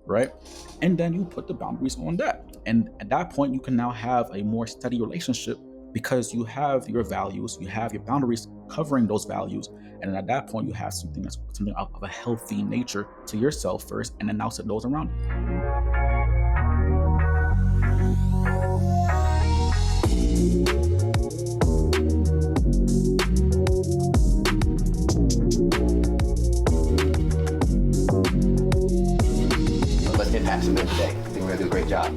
right? And then you put the boundaries on that. And at that point, you can now have a more steady relationship because you have your values, you have your boundaries covering those values. And at that point, you have something that's something of a healthy nature to yourself first, and then now to those around you. Let's impact some men today. I think we're going to do a great job.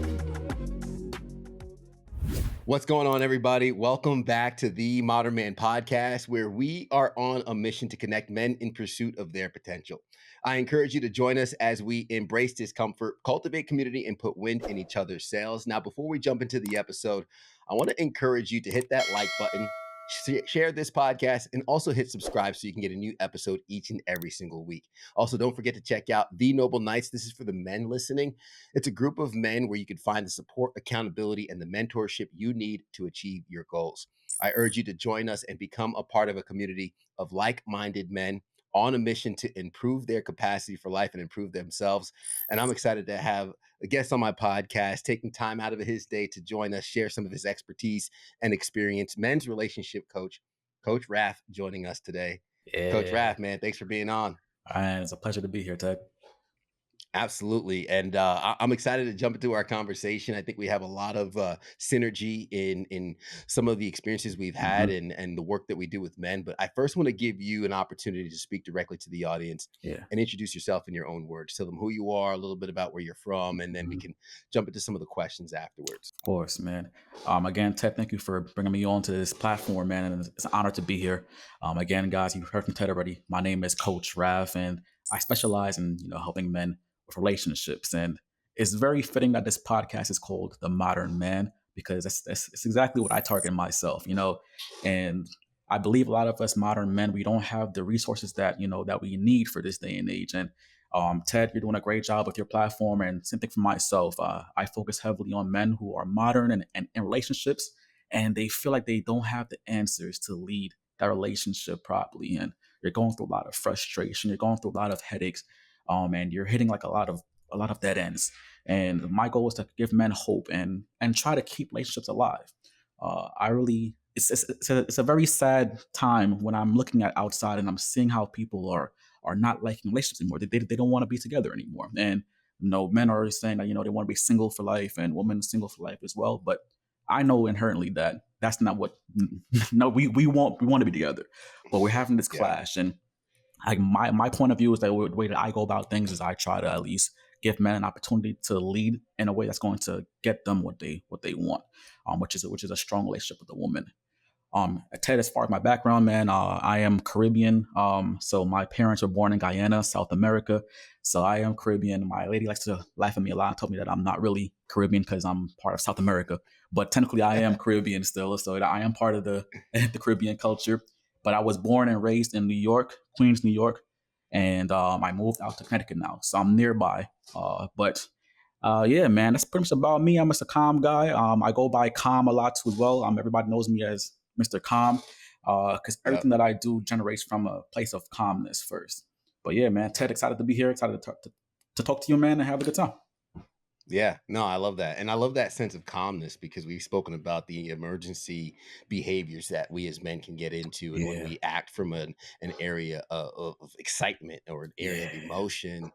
What's going on, everybody? Welcome back to the Modern Man Podcast, where we are on a mission to connect men in pursuit of their potential. I encourage you to join us as we embrace discomfort, cultivate community, and put wind in each other's sails. Now, before we jump into the episode, I want to encourage you to hit that like button, share this podcast, and also hit subscribe so you can get a new episode each and every single week. Also, don't forget to check out The Noble Knights. This is for the men listening. It's a group of men where you can find the support, accountability, and the mentorship you need to achieve your goals. I urge you to join us and become a part of a community of like-minded men on a mission to improve their capacity for life and improve themselves. And I'm excited to have a guest on my podcast, taking time out of his day to join us, share some of his expertise and experience. Men's relationship coach, Coach Raph, joining us today. Yeah. Coach Raph, man, thanks for being on. And it's a pleasure to be here, Ted. Absolutely. And I'm excited to jump into our conversation. I think we have a lot of synergy in some of the experiences we've had and the work that we do with men. But I first want to give you an opportunity to speak directly to the audience and introduce yourself in your own words. Tell them who you are, a little bit about where you're from, and then we can jump into some of the questions afterwards. Of course, man. Again, Ted, thank you for bringing me on to this platform, man. And it's an honor to be here. Again, guys, you've heard from Ted already. My name is Coach Raph, and I specialize in helping men with relationships. And it's very fitting that this podcast is called The Modern Man, because that's exactly what I target myself. And I believe a lot of us modern men, we don't have the resources that that we need for this day and age. And Ted, you're doing a great job with your platform, and same thing for myself. I focus heavily on men who are modern and in relationships, and they feel like they don't have the answers to lead that relationship properly. And you're going through a lot of frustration, you're going through a lot of headaches, and you're hitting like a lot of dead ends. And my goal is to give men hope and try to keep relationships alive. It's a very sad time when I'm looking at outside and I'm seeing how people are not liking relationships anymore. They don't want to be together anymore. And men are saying that they want to be single for life, and women single for life as well. But I know inherently that that's not what. No, we want to be together, but we're having this clash. And like my point of view is that the way that I go about things is I try to at least give men an opportunity to lead in a way that's going to get them what they want, which is a strong relationship with a woman. Ted, as far as my background, man, I am Caribbean. So my parents were born in Guyana, South America. So I am Caribbean. My lady likes to laugh at me a lot, told me that I'm not really Caribbean because I'm part of South America, but technically I am Caribbean still. So I am part of the Caribbean culture. But I was born and raised in New York, Queens, New York, and I moved out to Connecticut now, so I'm nearby. Yeah, man, that's pretty much about me. I'm just a calm guy. I go by Calm a lot too as well. Everybody knows me as Mr. Calm, because everything that I do generates from a place of calmness first. But yeah, man, Ted, excited to be here. Excited to talk to you, man, and have a good time. Yeah, no, I love that. And I love that sense of calmness because we've spoken about the emergency behaviors that we as men can get into. And when we act from an area of excitement or an area of emotion,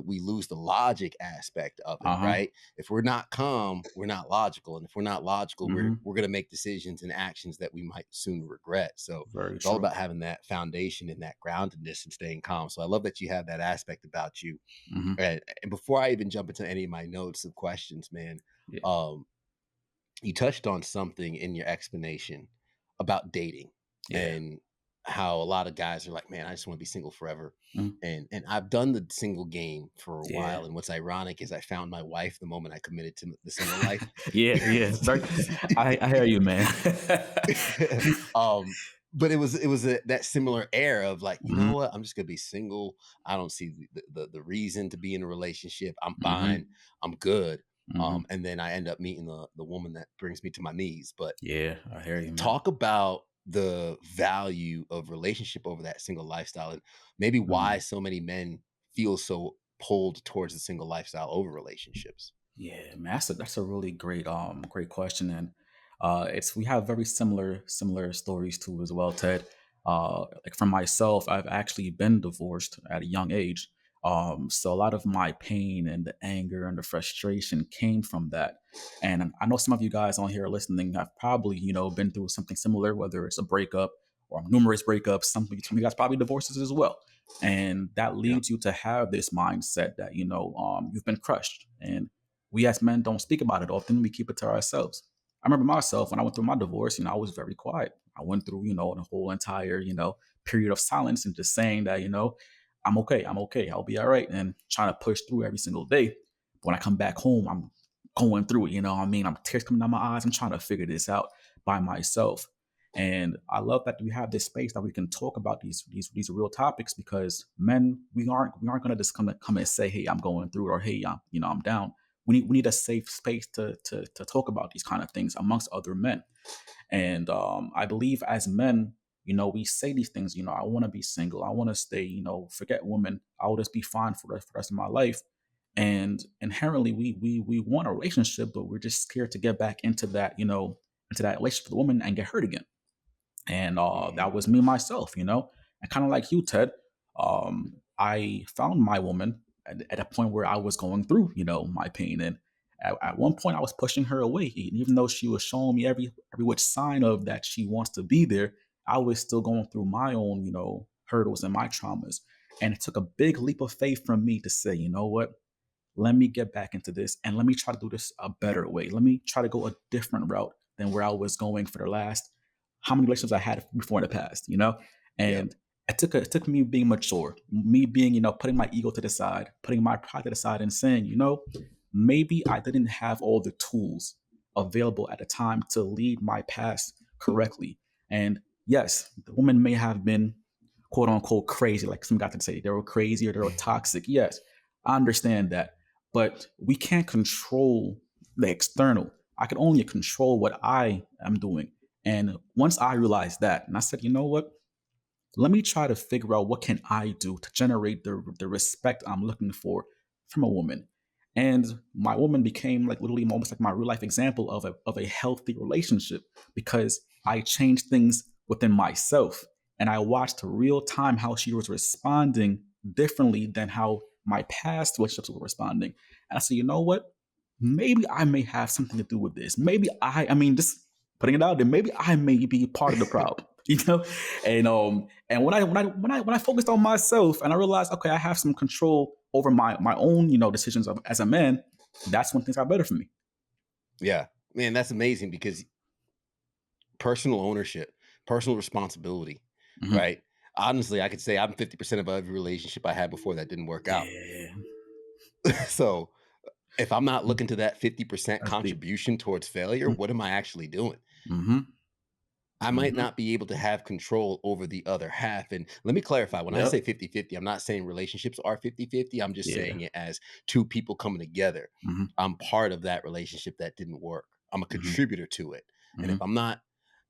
we lose the logic aspect of it, right? If we're not calm, we're not logical. And if we're not logical, we're going to make decisions and actions that we might soon regret. So it's all about having that foundation and that groundedness and staying calm. So I love that you have that aspect about you. And before I even jump into any of my notes of questions, man, you touched on something in your explanation about dating and how a lot of guys are like, man, I just want to be single forever. And I've done the single game for a while. And what's ironic is I found my wife the moment I committed to the single life. I hear you, man. But it was that similar air of like, you know what? I'm just gonna be single. I don't see the reason to be in a relationship. I'm fine. I'm good. And then I end up meeting the woman that brings me to my knees. But yeah, I hear you, man. Talk about the value of relationship over that single lifestyle, and maybe why so many men feel so pulled towards the single lifestyle over relationships? Yeah, man, that's a really great question, and it's we have very similar stories too as well, Ted. Like for myself, I've actually been divorced at a young age, so a lot of my pain and the anger and the frustration came from that. And I know some of you guys on here listening have probably been through something similar, whether it's a breakup or numerous breakups. Some of you guys probably divorces as well, and that Yeah. leads you to have this mindset that you've been crushed. And we as men don't speak about it often. We keep it to ourselves. I remember myself when I went through my divorce, I was very quiet. I went through, the whole entire, period of silence and just saying that, I'm okay. I'm okay. I'll be all right. And trying to push through every single day. But when I come back home, I'm going through it. I'm tears coming down my eyes. I'm trying to figure this out by myself. And I love that we have this space that we can talk about these real topics, because men, we aren't gonna just come and say, hey, I'm going through it, or hey, I'm down. We need a safe space to talk about these kind of things amongst other men. And I believe as men, we say these things. I want to be single. I want to stay. Forget women. I'll just be fine for the rest of my life. And inherently, we want a relationship, but we're just scared to get back into that relationship with a woman and get hurt again. And Hmm. that was me myself. And kind of like you, Ted, I found my woman at a point where I was going through my pain. And at one point I was pushing her away. And even though she was showing me every which sign of that she wants to be there, I was still going through my own hurdles and my traumas. And it took a big leap of faith from me to say, you know what, let me get back into this and let me try to do this a better way. Let me try to go a different route than where I was going for the last how many relationships I had before in the past. Yeah. And it took me being mature, me being, putting my ego to the side, putting my pride to the side and saying, maybe I didn't have all the tools available at the time to lead my past correctly. And yes, the woman may have been quote unquote crazy, like some got to say they were crazy or they were toxic. Yes, I understand that. But we can't control the external. I can only control what I am doing. And once I realized that, and I said, you know what? Let me try to figure out what can I do to generate the respect I'm looking for from a woman. And my woman became like literally almost like my real life example of a healthy relationship, because I changed things within myself and I watched real time how she was responding differently than how my past relationships were responding. And I said, you know what? Maybe I may have something to do with this. Maybe just putting it out there, maybe I may be part of the problem. You know, and when I focused on myself and I realized, okay, I have some control over my own decisions as a man. That's when things got better for me. Yeah. Man, that's amazing because personal ownership, personal responsibility, Hmm. right? Honestly, I could say I'm 50% of every relationship I had before that didn't work out. Yeah, So if I'm not looking to that 50% that's deep. contribution towards failure, what am I actually doing? Mm-hmm. I might Mm-hmm. not be able to have control over the other half. And let me clarify, when I say Yep. 50-50, I'm not saying relationships are 50-50. I'm just Yeah. saying it as two people coming together. Mm-hmm. I'm part of that relationship that didn't work. I'm a Mm-hmm. contributor to it. And if Mm-hmm. I'm not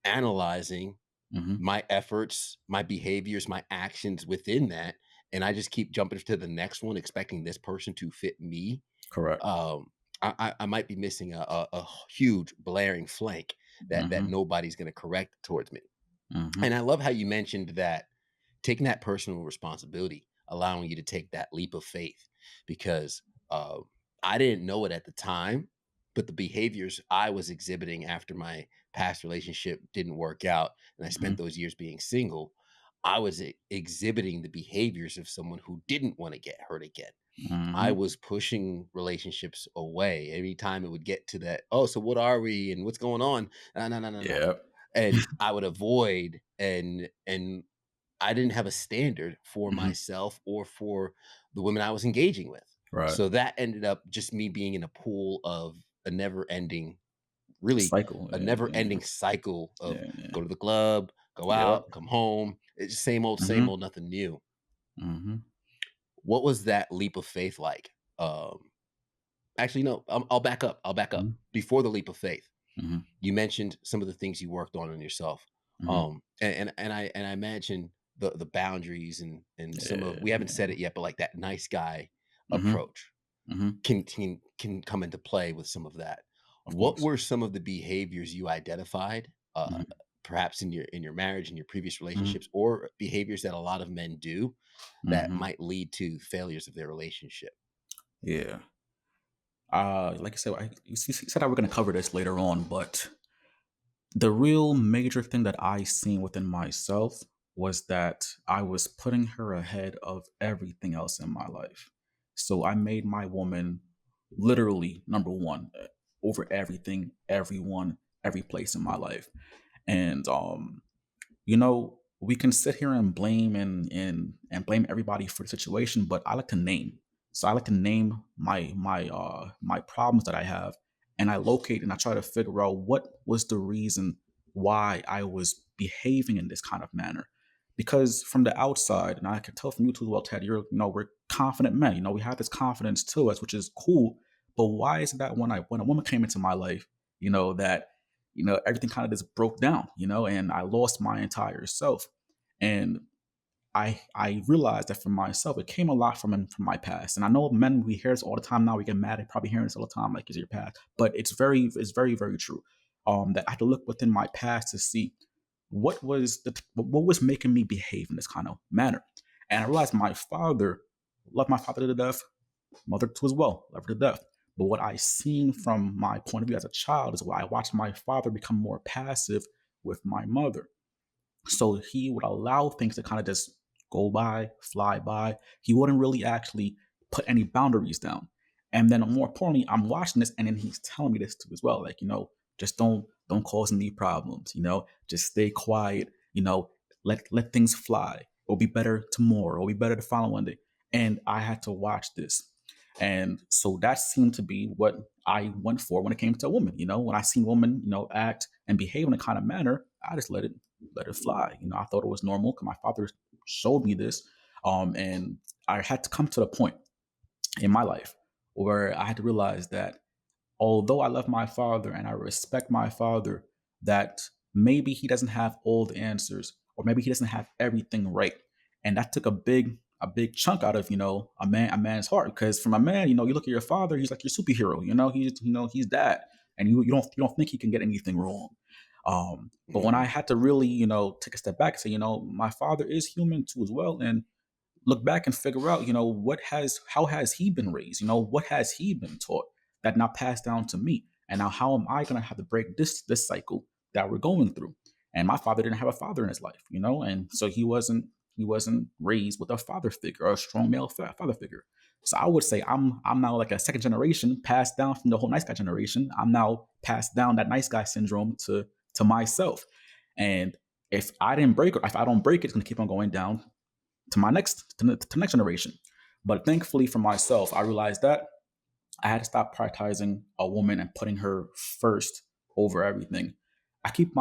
analyzing Mm-hmm. my efforts, my behaviors, my actions within that, and I just keep jumping to the next one, expecting this person to fit me, Correct. um, I might be missing a huge blaring flank that Mm-hmm. nobody's going to correct towards me. Mm-hmm. And I love how you mentioned that taking that personal responsibility, allowing you to take that leap of faith, because I didn't know it at the time, but the behaviors I was exhibiting after my past relationship didn't work out, and I spent Mm-hmm. those years being single. I was exhibiting the behaviors of someone who didn't want to get hurt again. I Mm-hmm. was pushing relationships away every time it would get to that. Oh, so what are we and what's going on? No, no, no, no, no. Yep. And I would avoid, and I didn't have a standard for Mm-hmm. myself or for the women I was engaging with. Right. So that ended up just me being in a pool of a never ending, really Cycle. a Yeah. never Yeah. ending cycle of Yeah. Yeah. go to the club, go Yep. out, come home. It's just same Mm-hmm. old, nothing new. Mm-hmm. What was that leap of faith like? Actually, no, I'll back up. I'll back up. Mm-hmm. Before the leap of faith, Mm-hmm. you mentioned some of the things you worked on in yourself. Mm-hmm. And I imagine the boundaries and some of, we haven't Yeah. said it yet, but like that nice guy, Mhm. approach Mhm. can come into play with some of that. Of What course. were some of the behaviors you identified, Mhm. perhaps in your marriage and your previous Mhm. relationships, or behaviors that a lot of men do that Mhm. might lead to failures of their relationship? Yeah. Like I said, you said I were going to cover this later on, but the real major thing that I seen within myself was that I was putting her ahead of everything else in my life. So I made my woman literally number one over everything, everyone, every place in my life. And we can sit here and blame and blame everybody for the situation, but I like to name. So I like to name my problems that I have, and I locate and I try to figure out what was the reason why I was behaving in this kind of manner. Because from the outside, and I can tell from you too as well, Ted, we're confident men. We have this confidence to us, which is cool. But why is it that when a woman came into my life, that everything kind of just broke down, and I lost my entire self. And I realized that for myself, it came a lot from my past. And I know men, we hear this all the time now. We get mad at probably hearing this all the time, like, is your past? But it's very, very true. That I had to look within my past to see what was making me behave in this kind of manner. And I realized my father loved my father to death, mother too as well, loved her to death. But what I seen from my point of view as a child is why I watched my father become more passive with my mother. So he would allow things to kind of just go by, fly by. He wouldn't really actually put any boundaries down. And then more importantly, I'm watching this and then he's telling me this too as well. Like, just don't cause any problems, just stay quiet, let things fly. It'll be better tomorrow, it'll be better the following day. And I had to watch this. And so that seemed to be what I went for when it came to a woman. When I seen women, act and behave in a kind of manner, I just let it fly. I thought it was normal because my father showed me this. And I had to come to the point in my life where I had to realize that although I love my father and I respect my father, that maybe he doesn't have all the answers, or maybe he doesn't have everything right. And that took a big chunk out of a man's heart. Because from a man, you look at your father, he's like your superhero. He's that, and you don't think he can get anything wrong. But when I Mhm. had to really take a step back and say, my father is human too as well, and look back and figure out, how has he been raised? What has he been taught that now passed down to me? And now how am I gonna have to break this cycle that we're going through? And my father didn't have a father in his life, and so he wasn't raised with a father figure or a strong male father figure. So I would say I'm now like a second generation passed down from the whole nice guy generation. I'm now passed down that nice guy syndrome to myself. And if I don't break it, it's gonna keep on going down to the next generation. But thankfully for myself, I realized that I had to stop prioritizing a woman and putting her first over everything. I keep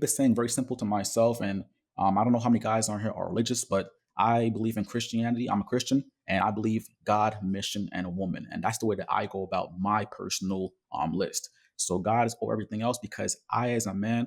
this saying very simple to myself, and I don't know how many guys on here are religious, but I believe in Christianity. I'm a Christian, and I believe God, mission, and a woman, and that's the way that I go about my personal list. So God is over everything else because I, as a man,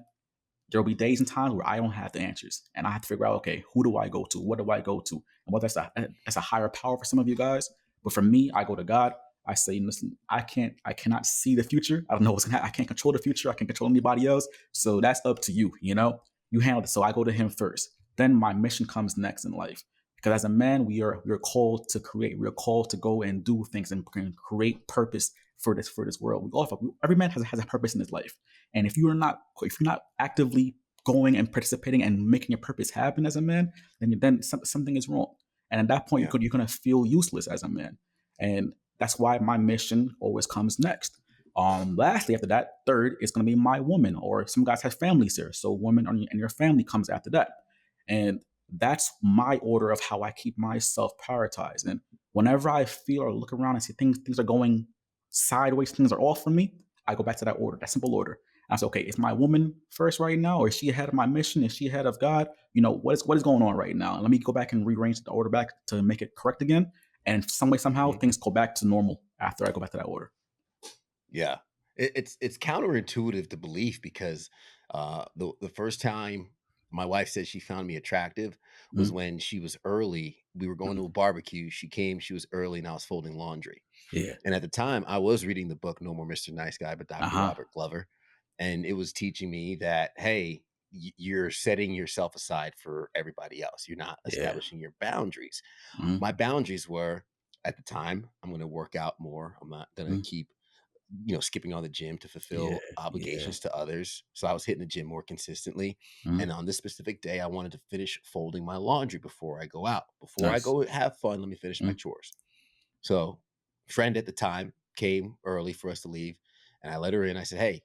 there'll be days and times where I don't have the answers, and I have to figure out, okay, who do I go to? What do I go to? And whether that's a higher power for some of you guys, but for me, I go to God. I say, listen, I cannot see the future. I don't know what's gonna happen. I can't control the future. I can't control anybody else. So that's up to you. You handle it. So I go to Him first. Then my mission comes next in life. Because as a man, we are called to create. We are called to go and do things and create purpose for this world. Every man has a purpose in his life. And if you're not actively going and participating and making your purpose happen as a man, then something is wrong. And at that point, Yeah. you're going to feel useless as a man. And that's why my mission always comes next. Lastly, after that, third is going to be my woman, or some guys have families here, so woman and your family comes after that. And that's my order of how I keep myself prioritized. And whenever I feel or look around and see things are going sideways, things are off for me, I go back to that order, that simple order. I say, okay, is my woman first right now, or is she ahead of my mission? Is she ahead of God? What is going on right now? And let me go back and rearrange the order back to make it correct again. And some way, somehow, Mhm. things go back to normal after I go back to that order. Yeah. It's counterintuitive to belief because the first time my wife said she found me attractive was Mhm. when she was early. We were going to a barbecue. She came, she was early, and I was folding laundry. Yeah. And at the time, I was reading the book No More Mr. Nice Guy by Dr. Uh-huh. Robert Glover. And it was teaching me that, hey, you're setting yourself aside for everybody else. You're not Yeah. establishing your boundaries. Mhm. My boundaries were at the time, I'm going to work out more. I'm not going to Mhm. keep, skipping on the gym to Yeah. fulfill Yeah. obligations to others. So I was hitting the gym more consistently. And Mhm. on this specific day, I wanted to finish folding my laundry before I go out. Before I Nice. go have fun, let me finish my Mhm. chores. So, friend at the time came early for us to leave, and I let her in. I said, "Hey,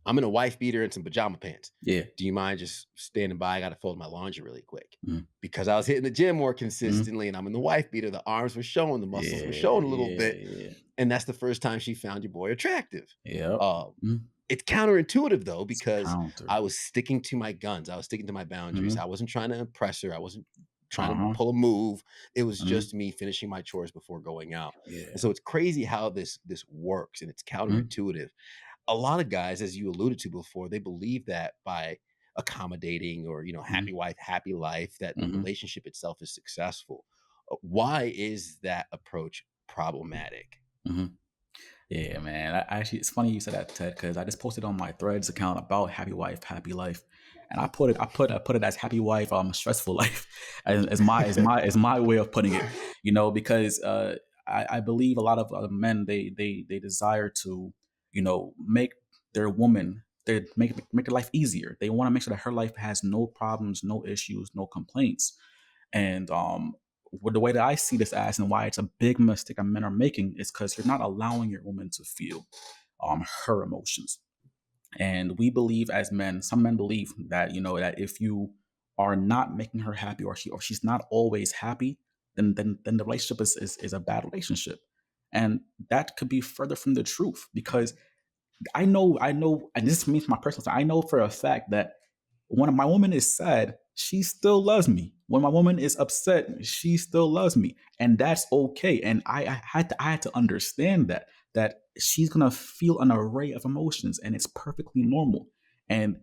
I'm in a wife beater and some pajama pants. Yeah. Do you mind just standing by? I got to fold my laundry really quick." Mhm. Because I was hitting the gym more Mhm. consistently and I'm in the wife beater, the arms were showing, the muscles were Yeah. showing a little Yeah. bit. Yeah. And that's the first time she found your boy attractive. Yep. Um, Mhm. it's counterintuitive though, It's because counter. I was sticking to my guns. I was sticking to my boundaries. I Mhm. wasn't trying to impress her. I wasn't trying to Uh-huh. pull a move. It was Mhm. just me finishing my chores before going out. And Yeah. so it's crazy how this works, and it's Mhm. counterintuitive. A lot of guys, as you alluded to before, they believe that by accommodating or, happy Mhm. wife, happy life, that the Mhm. relationship itself is successful. Why is that approach problematic? Mhm. Yeah, man. I actually, it's funny you said that, Ted, because I just posted on my Threads account about happy wife, happy life, and I put it as happy wife, stressful life, as my way of putting it. Because I believe a lot of men they desire to make their woman they make their life easier. They want to make sure that her life has no problems, no issues, no complaints. And with the way that I see this as and why it's a big mistake that men are making is because you're not allowing your woman to feel her emotions. And we believe as men, some men believe that that if you are not making her happy or she's not always happy, then the relationship is a bad relationship. And that could be further from the truth because I know, and this means my personal side. I know for a fact that when my woman is sad, she still loves me. When my woman is upset, she still loves me, and that's okay. And I had to understand that she's gonna feel an array of emotions, and it's perfectly normal. And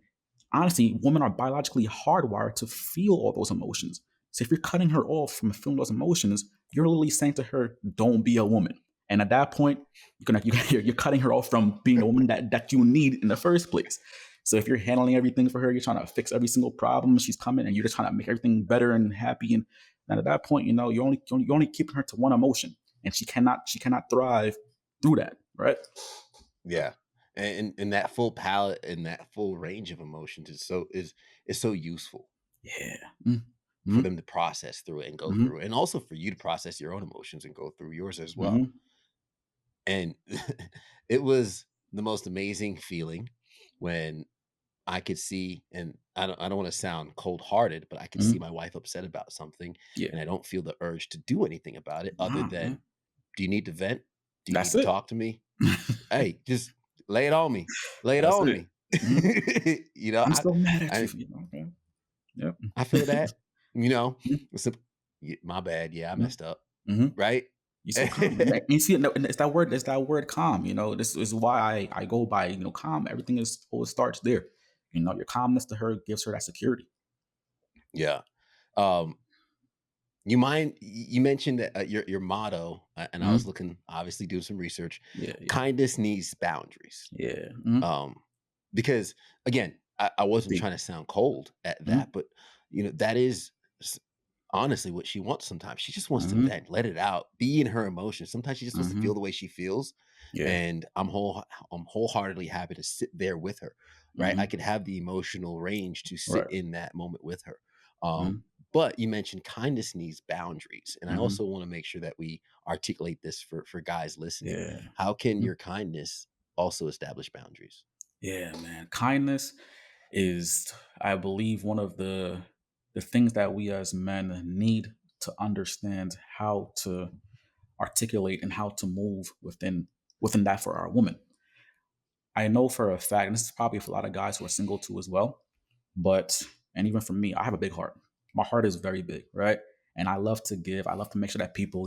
honestly, women are biologically hardwired to feel all those emotions. So if you're cutting her off from feeling those emotions, you're literally saying to her, "Don't be a woman." And at that point, you're cutting her off from being the woman that you need in the first place. So if you're handling everything for her, you're trying to fix every single problem she's coming, and you're just trying to make everything better and happy. And at that point, you're only keeping her to one emotion, and she cannot thrive through that, right? Yeah. And that full palette and that full range of emotions is so useful Yeah. Mm-hmm. for them to process through it and go Mm-hmm. through, and also for you to process your own emotions and go through yours as well. Mm-hmm. And it was the most amazing feeling when I could see, and I don't want to sound cold-hearted, but I could see Mm-hmm. my wife upset about something, Yeah. and I don't feel the urge to do anything about it other Nah, man. than, "Do you need to vent? Do you need That's to it. talk to me? Hey, just lay it on me. Lay it That's on it. me." Mhm. You know, I'm I so mad at you I for man. Yep. I feel that, you know, Mhm. it's a my bad, yeah, I Mhm. messed up, Mhm. right? You're so calm. And you see, no, and it's that word calm. This is why I go by calm. Everything is always starts there. Your calmness to her gives her that security. Yeah. Um, you mentioned that, your motto, and I was Mhm. looking obviously doing some research. Yeah. Yeah. Kindness needs boundaries. Yeah. Mhm. Um, because again, I wasn't Deep. trying to sound cold at that, Mhm. but that is s honestly what she wants sometimes. She just wants to Mhm. vent, let it out, be in her emotions. Sometimes she just wants to feel Mhm. the way she feels, Yeah. and I'm wholeheartedly happy to sit there with her, right? I Mhm. could have the emotional range to sit Right. in that moment with her. Mhm. But you mentioned kindness needs boundaries, and I Mhm. also wanna make sure that we articulate this for guys listening. Yeah. How can Mhm. your kindness also establish boundaries? Yeah, man. Kindness is, I believe, one of the things that we as men need to understand how to articulate and how to move within that for our woman. I know for a fact, and this is probably for a lot of guys who are single too as well, but and even for me, I have a big heart. My heart is very big, right? And I love to give. I love to make sure that people,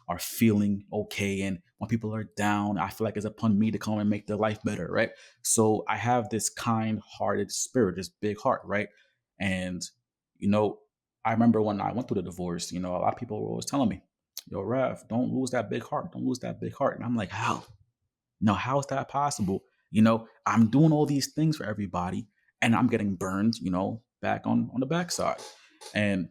are feeling okay. And when people are down, I feel like it's upon me to come and make their life better, right? So I have this kind-hearted spirit, this big heart, right? And you know, I remember when I went through the divorce, a lot of people were always telling me, "Yo, Raph, don't lose that big heart. Don't lose that big heart." And I'm like, "How? No, how is that possible? I'm doing all these things for everybody, and I'm getting burned, back on the backside." And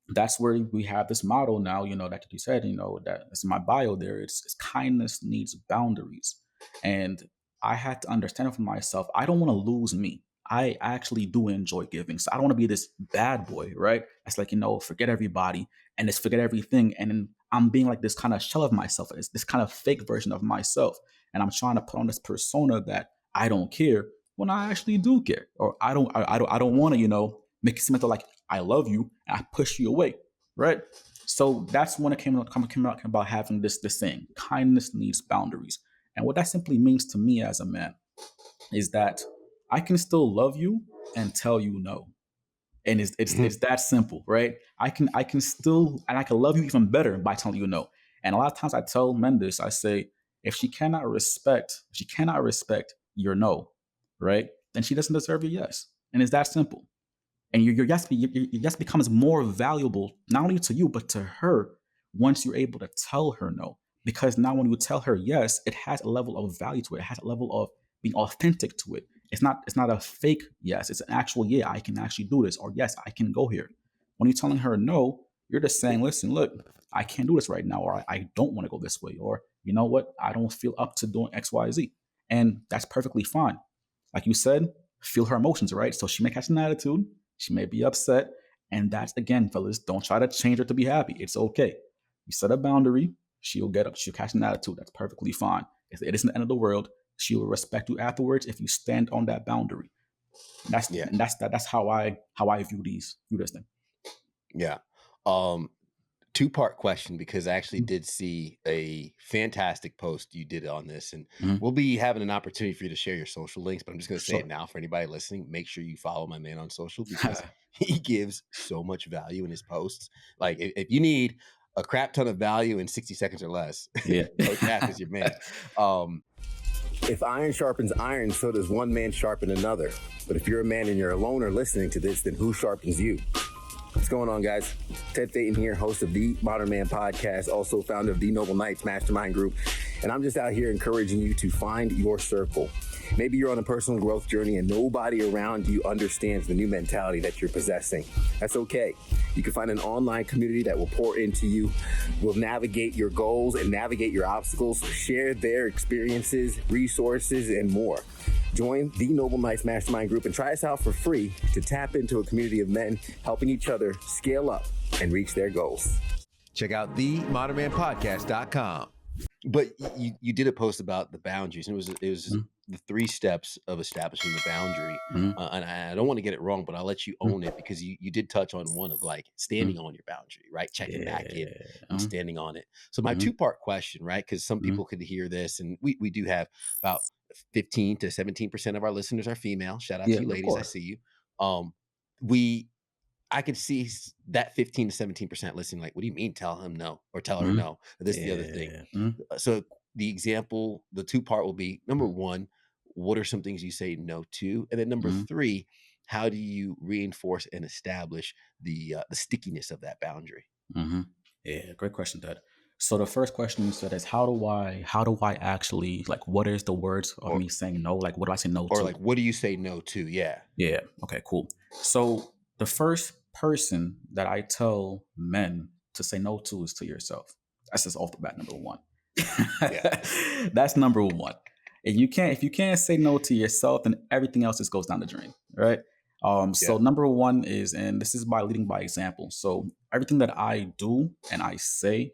that's where we have this model now, that you said, that it's in my bio there. It's kindness needs boundaries. And I had to understand it for myself. I don't want to lose me. I actually do enjoy giving. So I don't want to be this bad boy, right? It's like, forget everybody and just forget everything. And then I'm being like this kind of shell of myself. It's this kind of fake version of myself. And I'm trying to put on this persona that I don't care when I actually do care. Or I don't want to, make it seem like I love you and I push you away, right? So that's when it came out about having this saying, kindness needs boundaries. And what that simply means to me as a man is that I can still love you and tell you no. And it's that simple, right? I can still, and I can love you even better by telling you no. And a lot of times I tell men this, I say, if she cannot respect your no, right, then she doesn't deserve your yes. And it's that simple. And your yes becomes more valuable not only to you but to her once you're able to tell her no. Because now when you tell her yes, it has a level of value to it. It has a level of being authentic to it. It's not a fake yes. It's an actual yeah. I can actually do this, or yes, I can go here. When you're telling her no, you're just saying, listen, look, I can't do this right now, or I don't want to go this way, or you know what, I don't feel up to doing X, Y, Z, and that's perfectly fine. Like you said, feel her emotions, right? So she may catch an attitude, she may be upset. And that's, again, fellas, don't try to change her to be happy. It's okay. You set a boundary, she'll get up, she'll catch an attitude. That's perfectly fine. It isn't the end of the world. She will respect you afterwards if you stand on that boundary. Yeah. That's how I view this thing. Yeah. Um, Two-part question because I actually did see a fantastic post you did on this, and Mhm. we'll be having an opportunity for you to share your social links, but I'm just going to say it Sure. now for anybody listening. Make sure you follow my man on social because he gives so much value in his posts. Like if you need a crap ton of value in 60 seconds or less, Yeah. Coach Raph is your man. Um, if iron sharpens iron, so does one man sharpen another. But if you're a man and you're alone or listening to this, then who sharpens you? What's going on, guys? Ted Phaeton here, host of the Modern Man Podcast, also founder of the Noble Knights Mastermind Group. And I'm just out here encouraging you to find your circle. Maybe you're on a personal growth journey and nobody around you understands the new mentality that you're possessing. That's okay. You can find an online community that will pour into you, will navigate your goals and navigate your obstacles, share their experiences, resources, and more. Join the Noble Knights Mastermind Group and try us out for free to tap into a community of men helping each other scale up and reach their goals. Check out themodernmanpodcast.com. But you did a post about the boundaries, and it was Mhm. the 3 steps of establishing the boundary. Mhm. And I don't want to get it wrong, but I'll let you Mhm. own it because you did touch on one of like standing Mhm. on your boundary, right? Checking back in Yeah. and standing on it. So my Mhm. two-part question, right? Because some Mhm. people could hear this, and we do have about 15 to 17% of our listeners are female. Shout out to Yeah, you, of ladies. I course. see you. We I could see that 15 to 17% listening, like, what do you mean tell him no or tell her Mhm. no? This is the other thing. Yeah. Mhm. So the example, the two part will be number one, what are some things you say no to? And then number Mhm. three, how do you reinforce and establish the stickiness of that boundary? Mhm. Yeah, great question, Dad. So the first question you said is how do I actually, like, what is the words of Or me saying no? Like, what do I say no or to? like what do you say no to? Yeah. Yeah. Okay, cool. So the first person that I tell men to say no to is to yourself. That's just off the bat, number one. Yeah. That's number one. If you can't say no to yourself, then everything else just goes down the drain, right? So Yeah. number one is, and this is by leading by example. So everything that I do and I say,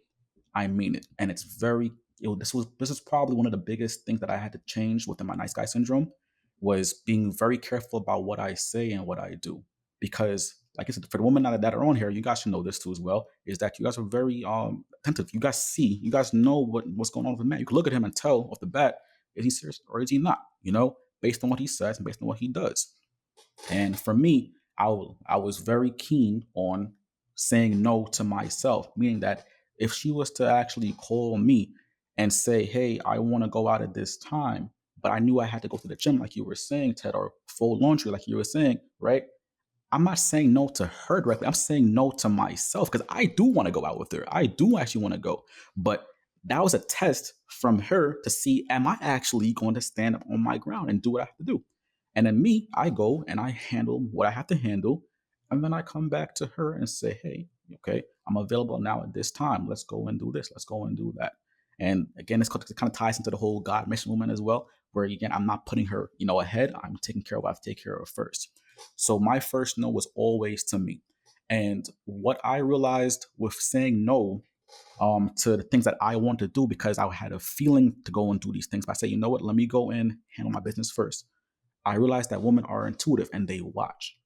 I mean it, and it's very. This is probably one of the biggest things that I had to change within my nice guy syndrome, was being very careful about what I say and what I do. Because, like I said, for the women that are on here, you guys should know this too as well, is that you guys are very attentive. You guys know what's going on with a man. You can look at him and tell off the bat, is he serious or is he not? Based on what he says and based on what he does. And for me, I was very keen on saying no to myself, meaning that if she was to actually call me and say, "Hey, I want to go out at this time," but I knew I had to go to the gym, like you were saying, Ted, or fold laundry, like you were saying, right? I'm not saying no to her directly. I'm saying no to myself because I do want to go out with her. I do actually want to go. But that was a test from her to see, am I actually going to stand up on my ground and do what I have to do? And then me, I go and I handle what I have to handle. And then I come back to her and say, hey, okay, I'm available now at this time. Let's go and do this. Let's go and do that. And again, this kind of ties into the whole God mission woman as well, where again, I'm not putting her, ahead. I'm taking care of what I have to take care of first. So my first no was always to me. And what I realized with saying no to the things that I want to do because I had a feeling to go and do these things. But I say, you know what, let me go and handle my business first. I realized that women are intuitive and they watch,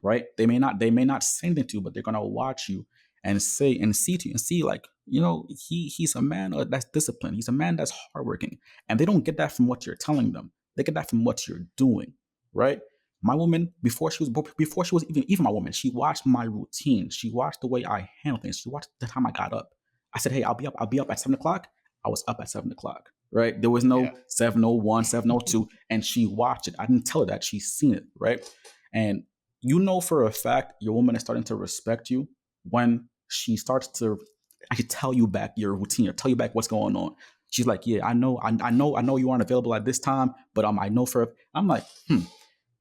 right? They may not say anything to you, but they're gonna watch you and say and see to you and see like, he's a man that's disciplined. He's a man that's hardworking, and they don't get that from what you're telling them. They get that from what you're doing, right? My woman, before she was even my woman, she watched my routine. She watched the way I handle things. She watched the time I got up. I said, hey, I'll be up at 7 o'clock. I was up at 7 o'clock. Right. There was Yeah. no 7:01, 7:02. And she watched it. I didn't tell her that. She's seen it. Right. And for a fact your woman is starting to respect you when she starts to actually tell you back your routine or tell you back what's going on. She's like, yeah, I know you aren't available at this time, but I know for. I'm like,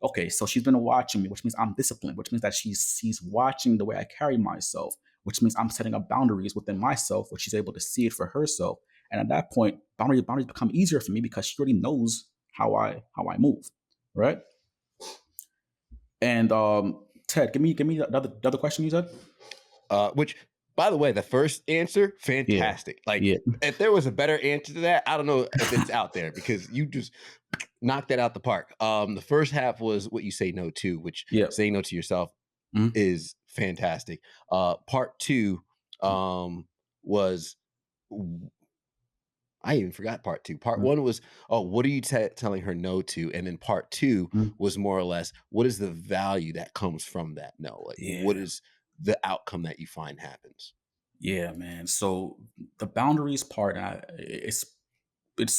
okay, so she's been watching me, which means I'm disciplined, which means that she's watching the way I carry myself, which means I'm setting up boundaries within myself, which she's able to see it for herself. And at that point, boundaries become easier for me because she already knows how I move, right? And Ted, give me the other question you said. Which, by the way, the first answer, Yeah, fantastic. Like, yeah, if there was a better answer to that, I don't know if it's out there because you just knocked that out the park. The first half was what you say no to, which yeah. saying no to yourself Mhm. is fantastic. Part two was I even forgot part two. Part Mhm. one was, oh, what are you telling her no to? And then part two Mhm. was more or less, what is the value that comes from that no? Like, what Yeah, is the outcome that you find happens? yeah, man. So the boundaries part, it's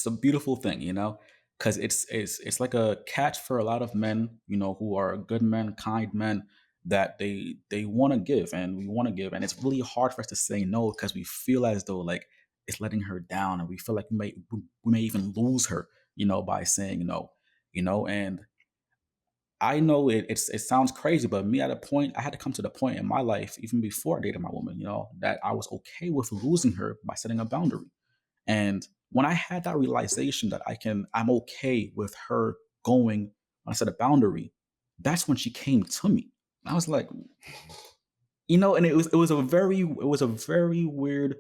a beautiful thing, because it's like a catch for a lot of men, who are good men, kind men that they want to give and we want to give, and it's really hard for us to say no because we feel as though like it's letting her down, and we feel like we may even lose her, by saying no, and I know it sounds crazy, but me at a point, I had to come to the point in my life, even before I dated my woman, that I was okay with losing her by setting a boundary. And when I had that realization that I'm okay with her going when I set a boundary, that's when she came to me. I was like, and it was a very weird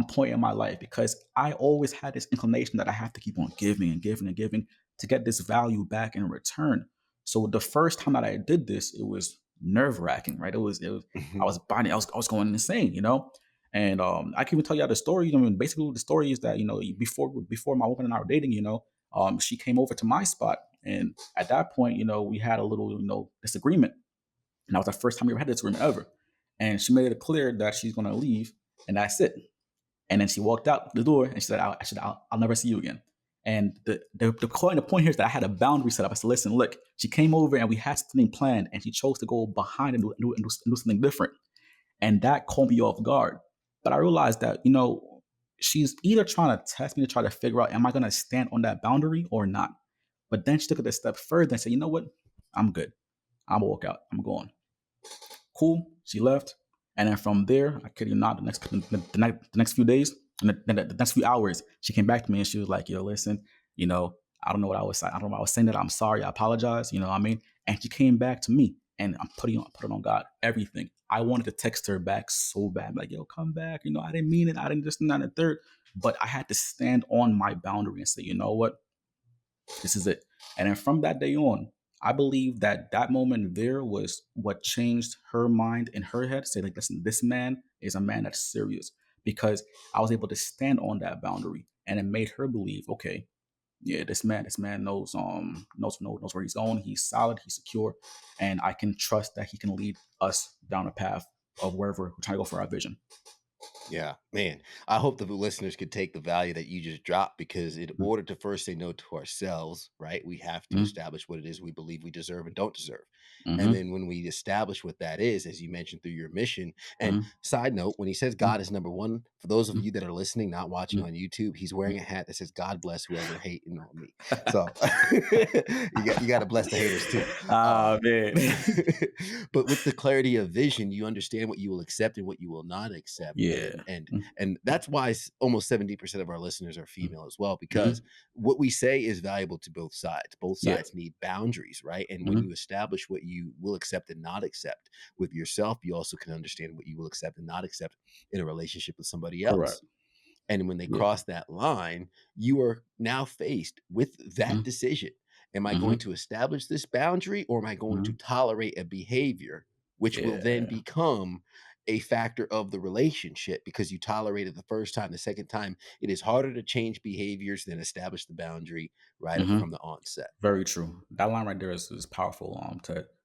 point in my life because I always had this inclination that I have to keep on giving and giving and giving to get this value back in return. So the first time that I did this, it was nerve wracking, right? It was I Mhm. was binding, I was going insane, And I can even tell you the story. I mean, basically the story is that before my woman and I were dating, she came over to my spot, and at that point, we had a little disagreement, and that was the first time we ever had this agreement ever. And she made it clear that she's going to leave, and that's it. And then she walked out the door, and she said, I'll never see you again." And the point here is that I had a boundary set up. I said, "Listen, look, she came over and we had something planned, and she chose to go behind and do something different, and that caught me off guard." But I realized that she's either trying to test me to try to figure out, am I going to stand on that boundary or not? But then she took it a step further and said, "You know what? I'm good. I'm gonna walk out. I'm going." Cool. She left, and then from there, I kid you not, the next few days, and the next few hours, she came back to me and she was like, "Yo, listen, you know, I don't know what I was saying. I don't know what I was saying. That I'm sorry. I apologize. You know what I mean?" And she came back to me, and I'm put it on God. Everything. I wanted to text her back so bad, like, "Yo, come back. I didn't mean it. I didn't just and that and the third." But I had to stand on my boundary and say, "You know what? This is it." And then from that day on, I believe that that moment there was what changed her mind in her head. Say, like, listen, this man is a man that's serious, because I was able to stand on that boundary, and it made her believe, okay, yeah, this man knows where he's going. He's solid, he's secure, and I can trust that he can lead us down a path of wherever we're trying to go for our vision. Yeah, man. I hope the listeners could take the value that you just dropped because in Mm, order to first say no to ourselves, right, we have to mm, establish what it is we believe we deserve and don't deserve. And mhm, then when we establish what that is, as you mentioned through your mission, and mhm, side note, when he says mm, God is number one, for those of mm, you that are listening, not watching mm, on YouTube, he's wearing mm. a hat that says God bless whoever hating on me. So you got to bless the haters too. Ah, Um, man. but with the clarity of vision, you understand what you will accept and what you will not accept. Yeah. And that's why almost 70% of our listeners are Mm, female as well, because mhm. what we say is valuable to both sides. Both Yeah. sides need boundaries, right? And when you Mhm. establish what you will accept and not accept with yourself, you also can understand what you will accept and not accept in a relationship with somebody Correct. else. And when they Yeah. cross that line, you are now faced with that Mhm, decision. Am I going mhm, to establish this boundary or am I going to mhm. tolerate a behavior which will then Yeah. become a factor of the relationship because you tolerated the first time, the second time? It is harder to change behaviors than establish the boundary right up Mhm. from the onset. Very true. That line right there is powerful.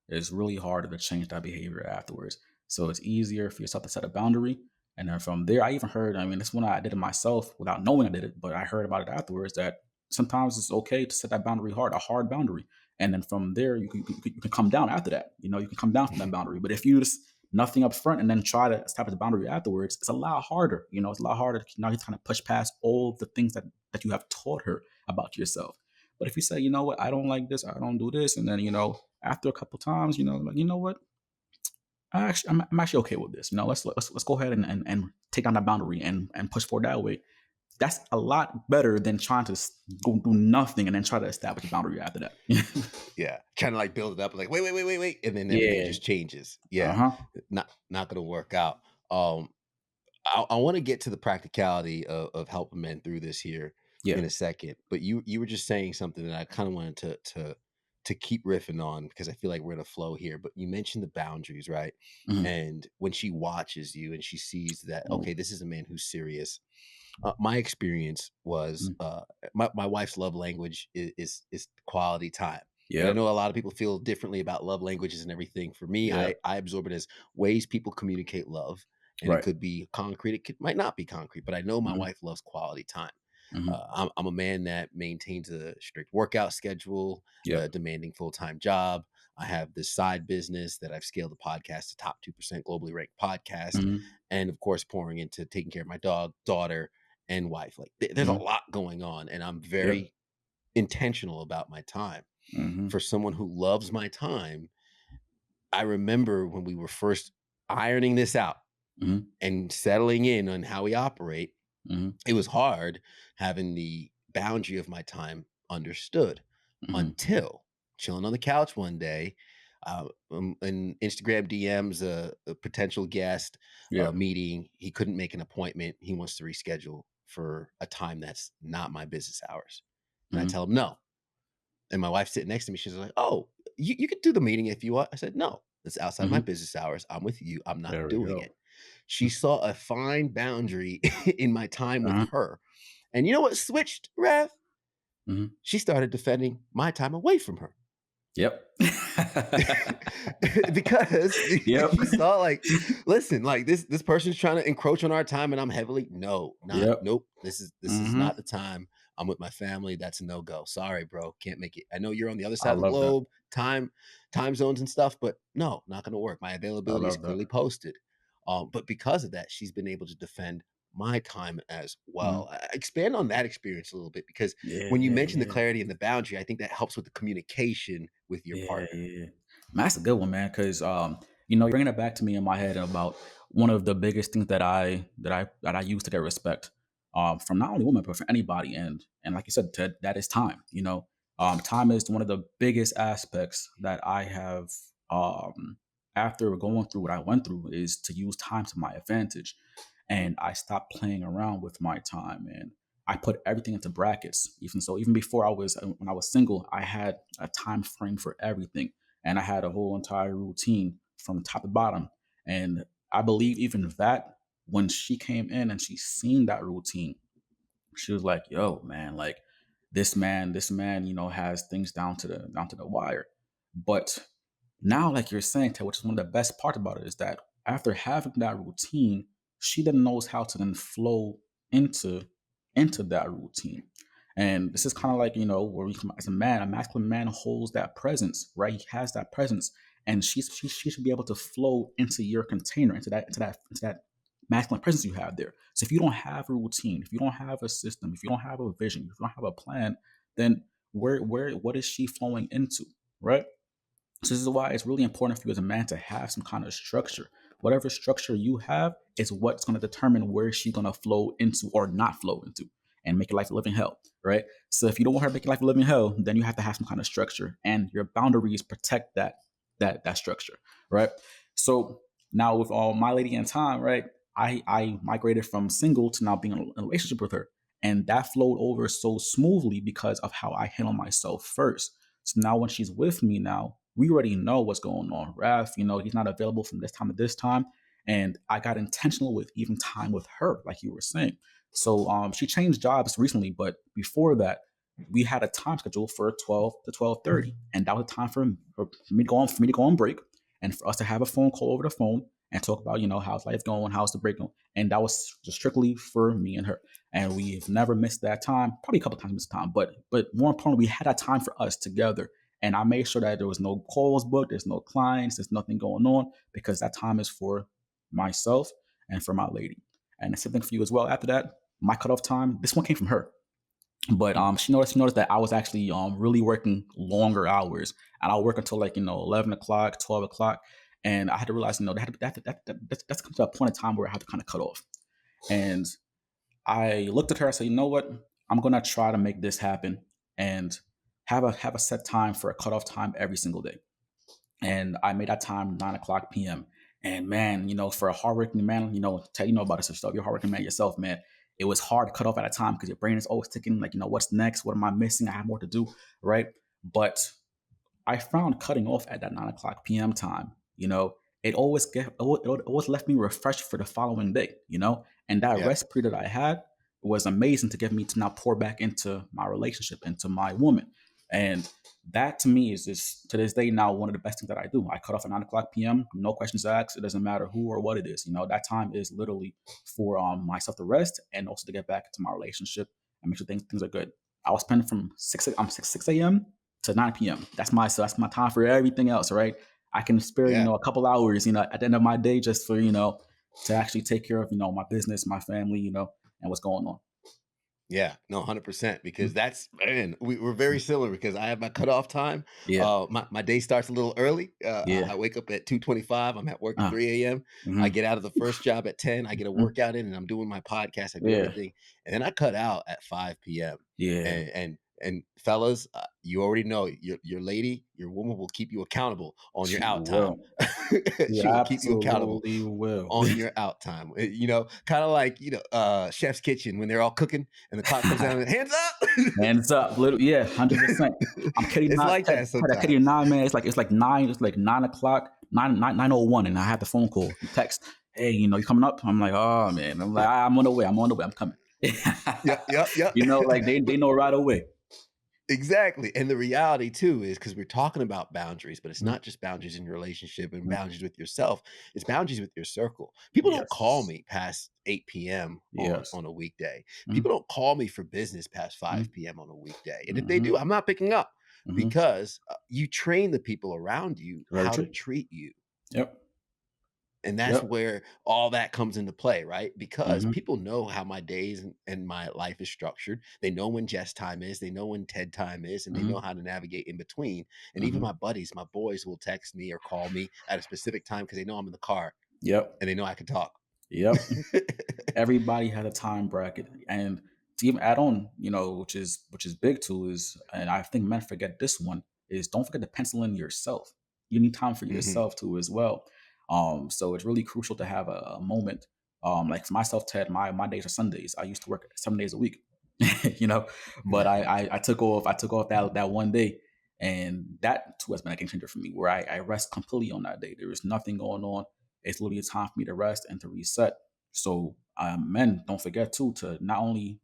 It's really hard to change that behavior afterwards. So it's easier for yourself to set a boundary, and then from there, I even heard. I mean, this one I did it myself without knowing I did it, but I heard about it afterwards that sometimes it's okay to set that boundary hard, a hard boundary, and then from there you can come down after that. You know, you can come down from that boundary. But if you just nothing up front and then try to establish a boundary afterwards, it's a lot harder. You know, it's a lot harder. Now you're trying to push past all the things that you have taught her about yourself. But if you say, you know what, I don't like this, I don't do this, and then after a couple times, like, you know what, I'm actually okay with this. Let's go ahead and take down that boundary and push forward that way. That's a lot better than trying to go do nothing and then try to establish a boundary after that. Yeah, kinda, like, build it up, like, wait," and then everything Yeah. just changes. Uh Yeah, huh. not gonna work out. Um, I wanna get to the practicality of helping men through this here Yeah. in a second, but you were just saying something that I kinda wanted to keep riffing on because I feel like we're in a flow here, but you mentioned the boundaries, right? Hmm. And when she watches you and she sees that, Oh. okay, this is a man who's serious. My experience was, Mm. my wife's love language is quality time, and I Yep. know a lot of people feel differently about love languages and everything. For me, Yep. I absorb it as ways people communicate love, and it Right. could be concrete, might not be concrete, but I know my Hmm. wife loves quality time. Hmm. I'm a man that maintains a strict workout schedule, a Yep. demanding full time job. I have this side business that I've scaled the podcast to top 2% globally ranked podcast. Hmm. And of course, pouring into taking care of my dog, daughter, and wife. Like there's a Hmm. lot going on. And I'm Yep. very intentional about my time. Hmm. For someone who loves my time, I remember when we were first ironing this out Hmm. and settling in on how we operate, Hmm. it was hard having the boundary of my time understood Hmm. until chilling on the couch one day, in Instagram DMs, a potential guest Yeah. meeting. He couldn't make an appointment. He wants to reschedule for a time that's not my business hours. And I Hmm. tell him no. And my wife's sitting next to me. She's like, "Oh, you could do the meeting if you want." I said, "No, it's outside my Hmm. business hours. I'm with you. I'm not There we doing go. it." She saw a fine boundary in my time with Uh-huh. her. And you know what switched, Raph? Hmm. She started defending my time away from her. Yep. Because Yep. she saw like, listen, like this person's trying to encroach on our time, and I'm heavily no, not Yep. nope. This is Mhm. not the time. I'm with my family. That's a no go. Sorry, bro, can't make it. I know you're on the other I side of the love that. globe, time zones and stuff, but no, not going to work. My I availability is love that. clearly posted. But because of that, she's been able to defend my time as well. Mhm. Expand on that experience a little bit because Yeah, when you yeah, mention the yeah. clarity and the boundary, I think that helps with the communication with your Yeah, partner. yeah. Man, that's a good one, man. Because you're bringing it back to me in my head about one of the biggest things that I use to get respect, from not only women but for anybody. And like you said, Ted, that is time. Time is one of the biggest aspects that I have. After going through what I went through, is to use time to my advantage, and I stopped playing around with my time, and I put everything into brackets. Even before when I was single, I had a time frame for everything, and I had a whole entire routine from top to bottom. And I believe even that when she came in and she seen that routine, she was like, "Yo, man, like this man, has things down to the wire." But now, like you're saying, Ted, which is one of the best parts about it, is that after having that routine, she then knows how to then flow into into that routine. And this is kind of like, where we come as a man, a masculine man holds that presence, right? He has that presence, and she should be able to flow into your container, into that masculine presence you have there. So if you don't have a routine, if you don't have a system, if you don't have a vision, if you don't have a plan, then what is she flowing into, right? So this is why it's really important for you as a man to have some kind of structure. Whatever structure you have is what's going to determine where she's going to flow into or not flow into, and make your life a living hell, right? So if you don't want her to make your life a living hell, then you have to have some kind of structure, and your boundaries protect that structure, right? So now with all my lady in time, right? I migrated from single to now being in a relationship with her, and that flowed over so smoothly because of how I handle myself first. So now when she's with me now, we already know what's going on. Raph, he's not available from this time to this time. And I got intentional with even time with her, like you were saying. So she changed jobs recently, but before that, we had a time schedule for 12 to 12:30. And that was a time for me to go on break, and for us to have a phone call over the phone and talk about, how's life going, how's the break going. And that was just strictly for me and her. And we've never missed that time. Probably a couple times missed time, but more importantly, we had that time for us together. And I made sure that there was no calls booked, there's no clients, there's nothing going on, because that time is for myself and for my lady. And the same thing for you as well. After that, my cutoff time, this one came from her. But she noticed that I was actually really working longer hours, and I'll work until like 11 o'clock, 12 o'clock, and I had to realize that's come to a point in time where I had to kind of cut off. And I looked at her. I said, you know what? I'm gonna try to make this happen, and have a set time for a cutoff time every single day. And I made that time 9 o'clock p.m. And man, for a hardworking man, Ted, about this stuff. You're a hardworking man yourself, man. It was hard to cut off at a time because your brain is always ticking, like, what's next? What am I missing? I have more to do, right? But I found cutting off at that 9 o'clock p.m. time, it always left me refreshed for the following day, and that Yeah. rest period that I had was amazing to get me to now pour back into my relationship, into my woman. And that to me is just to this day now one of the best things that I do. I cut off at 9 o'clock p.m., no questions asked. It doesn't matter who or what it is. That time is literally for myself to rest and also to get back into my relationship and make sure things are good. I was spending from 6 a.m. to 9 p.m. That's my time for everything else, right? I can spare, Yeah. a couple hours, at the end of my day just for, to actually take care of, my business, my family, and what's going on. Yeah, no, 100% because Mhm. that's man, we're very similar because I have my cutoff time. Yeah. My day starts a little early. I Yeah. wake up at 2:25. I'm at work at Uh, 3 a.m. I mhm, get out of the first job at 10. I get a mhm. workout in and I'm doing my podcast. I do Yeah. everything. And then I cut out at 5 p.m. Yeah. And fellas, you already know your lady, your woman will keep you accountable on your She out time. will. She She will keep you accountable absolutely will. on your out time. Kind of like, Chef's Kitchen when they're all cooking and the clock comes down and hands up. Hands up, little, yeah, 100%. I'm kidding It's not. like Ted, that Ted, I kid you sometimes. not, man. It's like 9. It's like 9 o'clock, 9:01, and I had the phone call, text. Hey, you coming up? I'm like, oh man. I'm like, I'm on the way. I'm on the way. I'm coming. Yep, yep, yep. Like they know right away. Exactly. And the reality too is because we're talking about boundaries, but it's Mhm, not just boundaries in your relationship and mhm. boundaries with yourself. It's boundaries with your circle. People don't call Yes. me past 8 p.m. on Yes. on a weekday. Mhm, People don't call me for business past mhm, 5 p.m. on a weekday. And if they mhm, do, I'm not picking up mhm. because you train the people around you Very how to true. treat you. Yep. And that's Yep. where all that comes into play, right? Because Mhm, people know how my days and my life is structured. They know when Jess time is, they know when Ted time is, and they know mhm, how to navigate in between. And even mhm. my buddies, my boys will text me or call me at a specific time because they know I'm in the car Yep. and they know I can talk. Yep. Everybody had a time bracket, and to even add on, which is big too, is, and I think men forget this one, is don't forget to pencil in yourself. You need time for Mhm. yourself too as well. So it's really crucial to have a moment. Like for myself, Ted, my days are Sundays. I used to work 7 days a week, you know, but I took off that one day, and that too has been a game changer for me, where I rest completely on that day. There is nothing going on. It's literally a time for me to rest and to reset. So men, don't forget too to not only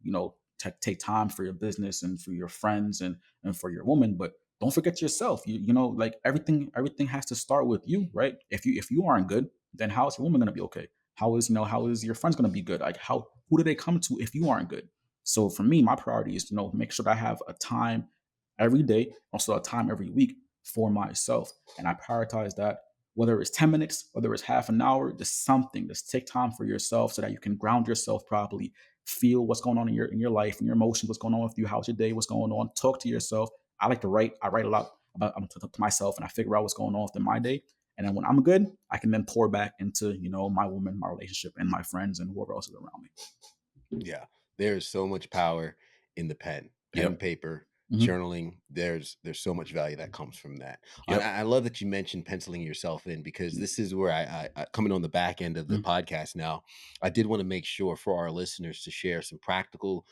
take time for your business and for your friends and for your woman, but don't forget yourself. Like everything has to start with you, right? If you aren't good, then how is your woman gonna be okay? how is your friends going to be good? Like, how who do they come to if you aren't good? So for me, my priority is make sure that I have a time every day, also a time every week for myself, and I prioritize that. Whether it's 10 minutes, whether it's half an hour, just something. Just take time for yourself so that you can ground yourself properly, feel what's going on in your life and your emotions, what's going on with you, how's your day, what's going on. Talk to yourself. I like to write. I write a lot about to myself, and I figure out what's going on within my day. And then when I'm good, I can then pour back into my woman, my relationship, and my friends and whoever else is around me. Yeah, there's so much power in the pen and Yep. paper, Hmm. journaling. There's so much value that comes from that. And Yep. I love that you mentioned penciling yourself in because this is where coming on the back end of the Mm-hmm. podcast now. I did want to make sure for our listeners to share some practical,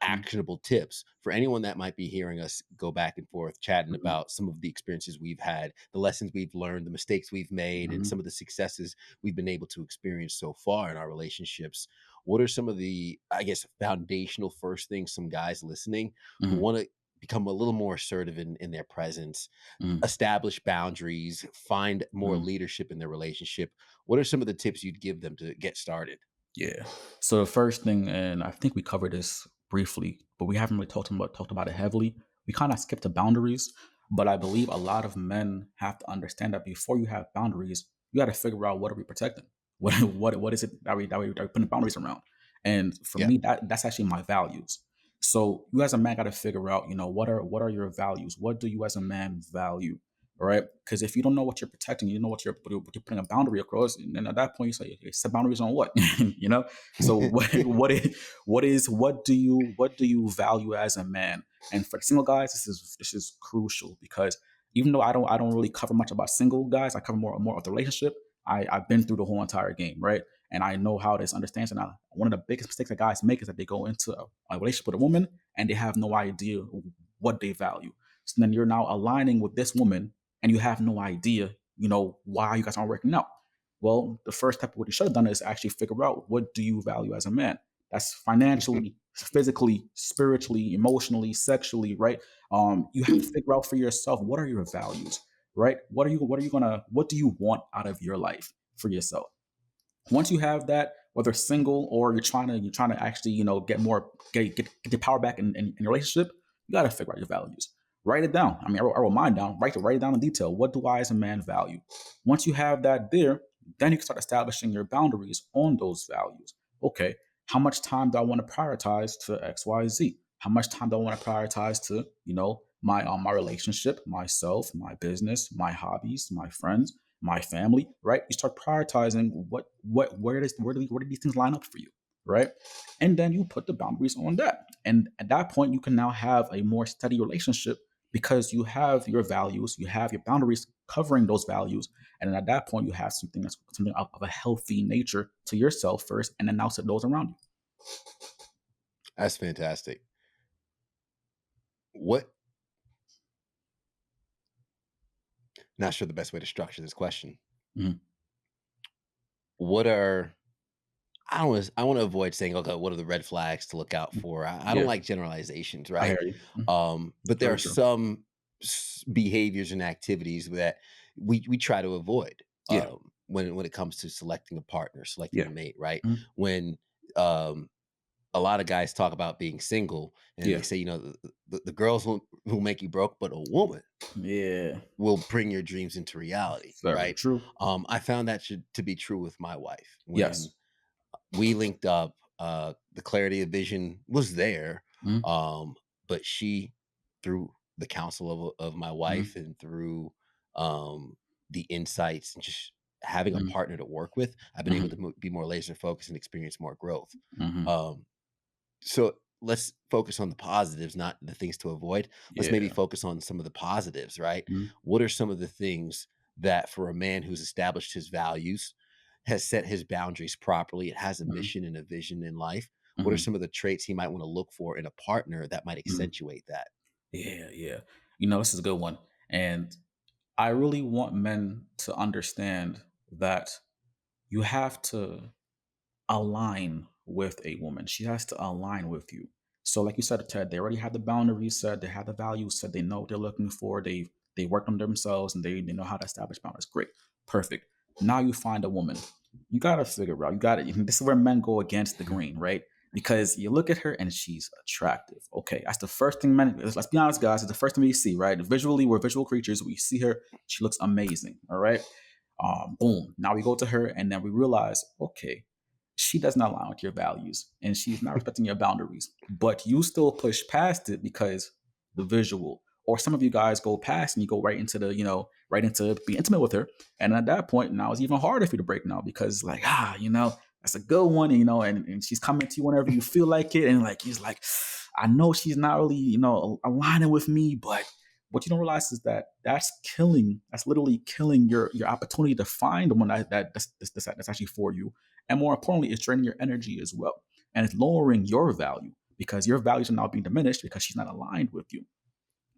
actionable tips for anyone that might be hearing us go back and forth chatting Hmm. about some of the experiences we've had, the lessons we've learned, the mistakes we've made, and Hmm. some of the successes we've been able to experience so far in our relationships. What are some of the, I guess, foundational first things some guys listening who Hmm. want to become a little more assertive in their presence, Hmm. establish boundaries, find more Hmm. leadership in their relationship? What are some of the tips you'd give them to get started? Yeah. So the first thing, and I think we covered this briefly, but we haven't really talked about it heavily. We kind of skipped to boundaries, but I believe a lot of men have to understand that before you have boundaries, you got to figure out what are we protecting. What is it that we putting boundaries around? And for Yeah. me, that's actually my values. So you as a man got to figure out, what are your values? What do you as a man value? Right? Because if you don't know what you're protecting, you know what you're putting a boundary across, and then at that point you say, okay, set boundaries on what? So what do you value as a man? And for the single guys, this is crucial because even though I don't really cover much about single guys, I cover more of the relationship. I've been through the whole entire game, right? And I know how this understands. And one of the biggest mistakes that guys make is that they go into a relationship with a woman and they have no idea what they value. So then you're now aligning with this woman and you have no idea, why you guys aren't working out. Well, the first step of what you should have done is actually figure out what do you value as a man. That's financially, physically, spiritually, emotionally, sexually, right? You have to figure out for yourself what are your values, right? What do you want out of your life for yourself? Once you have that, whether single or you're trying to actually get more get your power back in your relationship, you got to figure out your values. Write it down. I mean, I wrote mine down. Write it down in detail. What do I as a man value? Once you have that there, then you can start establishing your boundaries on those values. Okay, how much time do I want to prioritize to X, Y, Z? How much time do I want to prioritize to my relationship, myself, my business, my hobbies, my friends, my family, right? You start prioritizing where do these things line up for you, right? And then you put the boundaries on that. And at that point, you can now have a more steady relationship because you have your values, you have your boundaries covering those values. And then at that point, you have something of a healthy nature to yourself first, and then now to those around you. That's fantastic. What, not sure the best way to structure this question. Mhm. What are, I want to avoid saying, okay, what are the red flags to look out for? I don't Yeah, like generalizations, I right? hear you. But there Very are true. some behaviors and activities that we try to avoid Yeah, when it comes to selecting a partner, selecting yeah. a mate, right? Mhm. When um, a lot of guys talk about being single, and they Yeah, say, the girls who make you broke, but a woman yeah. will bring your dreams into reality, Very right? true. I found that to be true with my wife when Yes. we linked up. The clarity of vision was there, Mhm. um, but she, through the counsel of my Mhm. wife and through um, the insights and just having a Mhm. partner to work with, I've been able Mhm. to be more laser focused and experience more growth. Mhm. Um, so let's focus on the positives, not the things to avoid. Let's maybe Yeah. focus on some of the positives, right? Mhm. What are some of the things that for a man who's established his values, has set his boundaries properly, it has a Mhm. mission and a vision in life? What are Mhm. some of the traits he might want to look for in a partner that might Mhm. accentuate that? Yeah, yeah. This is a good one. And I really want men to understand that you have to align with a woman. She has to align with you. So, like you said, Ted, they already have the boundaries set, they have the values set, they know what they're looking for, they worked on themselves and they know how to establish boundaries. Great. Perfect. Now you find a woman. You gotta figure out. You gotta. This is where men go against the grain, right? Because you look at her and she's attractive. Okay, that's the first thing men. Let's be honest, guys. It's the first thing we see, right? Visually, we're visual creatures. We see her. She looks amazing. All right. Boom. Now we go to her, and then we realize, okay, she does not align with your values, and she's not respecting your boundaries. But you still push past it because the visual. Or some of you guys go past and you go right into the, right into being intimate with her, and at that point, now it's even harder for you to break now because, like, that's a good one, and she's coming to you whenever you feel like it. And like, he's like, I know she's not really, aligning with me, but what you don't realize is that that's literally killing your opportunity to find the one that's actually for you. And more importantly, it's draining your energy as well. And it's lowering your value because your values are now being diminished because she's not aligned with you.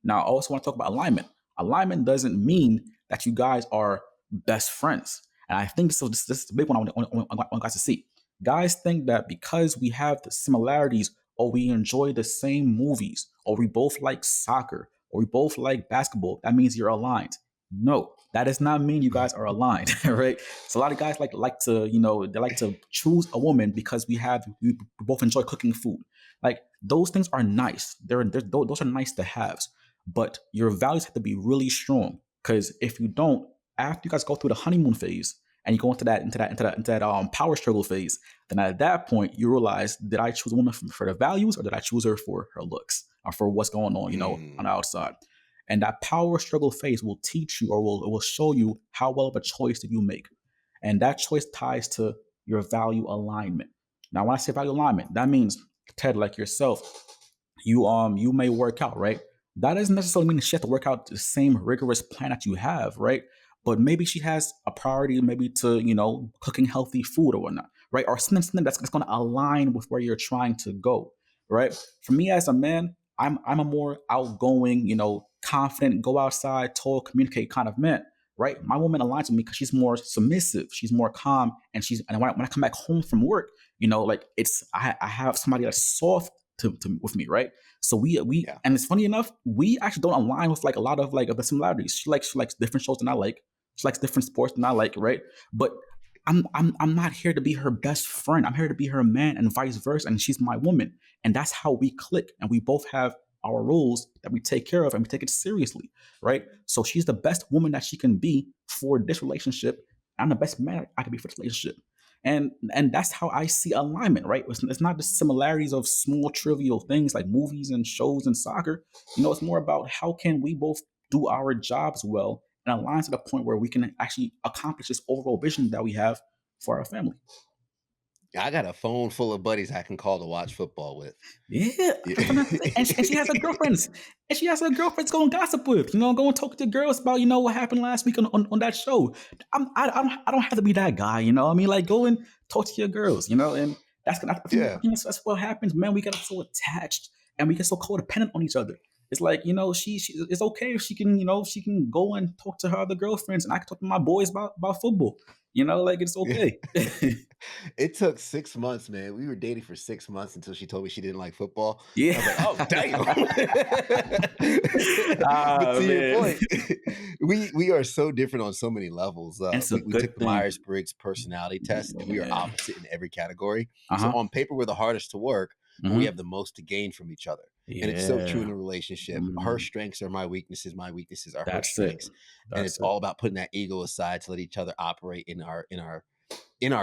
Now, I also want to talk about alignment. Alignment doesn't mean that you guys are best friends. And I think so. This is a big one I want guys to see. Guys think that because we have the similarities, or we enjoy the same movies, or we both like soccer, or we both like basketball, that means you're aligned. No, that does not mean you guys are aligned, right? So a lot of guys like to, they like to choose a woman because we both enjoy cooking food. Like, those things are nice. Those are nice to have, but your values have to be really strong. Because if you don't, after you guys go through the honeymoon phase and you go into that power struggle phase, then at that point you realize, did I choose a woman for the values, or did I choose her for her looks or for what's going on, on the Mm. outside? And that power struggle phase will teach you, or will show you how well of a choice did you make. And that choice ties to your value alignment. Now, when I say value alignment, that means, Ted, like yourself, you may work out, right? That doesn't necessarily mean she has to work out the same rigorous plan that you have, right? But maybe she has a priority, maybe to, cooking healthy food or whatnot, right? Or something that's going to align with where you're trying to go, right? For me as a man, I'm a more outgoing, confident, go outside, talk, communicate kind of man, right? My woman aligns with me because she's more submissive, she's more calm, and when I come back home from work, like, I have somebody that's soft with me, right? So we Yeah. and it's funny enough, we actually don't align with like a lot of like of the similarities. She likes different shows than I like. She likes different sports than I like, right? But I'm not here to be her best friend. I'm here to be her man, and vice versa. And she's my woman, and that's how we click. And we both have our roles that we take care of, and we take it seriously, right? So she's the best woman that she can be for this relationship. I'm the best man I can be for this relationship. And that's how I see alignment, right? It's not the similarities of small trivial things like movies and shows and soccer. It's more about how can we both do our jobs well and align to the point where we can actually accomplish this overall vision that we have for our family. I got a phone full of buddies I can call to watch football with. Yeah, Yeah. and she has her girlfriends, and she has her girlfriends going gossip with, go and talk to girls about, what happened last week on that show. I don't have to be that guy, what I mean, like, go and talk to your girls, and I Yeah. think that's what happens, man. We get so attached and we get so codependent on each other. It's like, she it's okay if she can go and talk to her other girlfriends, and I can talk to my boys about football, like, it's Yeah. okay. It took 6 months, man. We were dating for 6 months until she told me she didn't like football. I was like, Yeah. "Oh, damn." But Ah, to your man. point, we are so different on so many levels. And it's a We took good the thing. Myers-Briggs personality test, and we are Yeah. opposite in every category. So Uh-huh. on paper, we're the hardest to work, but we Mhm. have the most to gain from each other. And it's so true in Yeah. a relationship. Her Mm. strengths are my weaknesses are her That's it. strengths. And it's That's it. all about putting that ego aside to let each other operate in our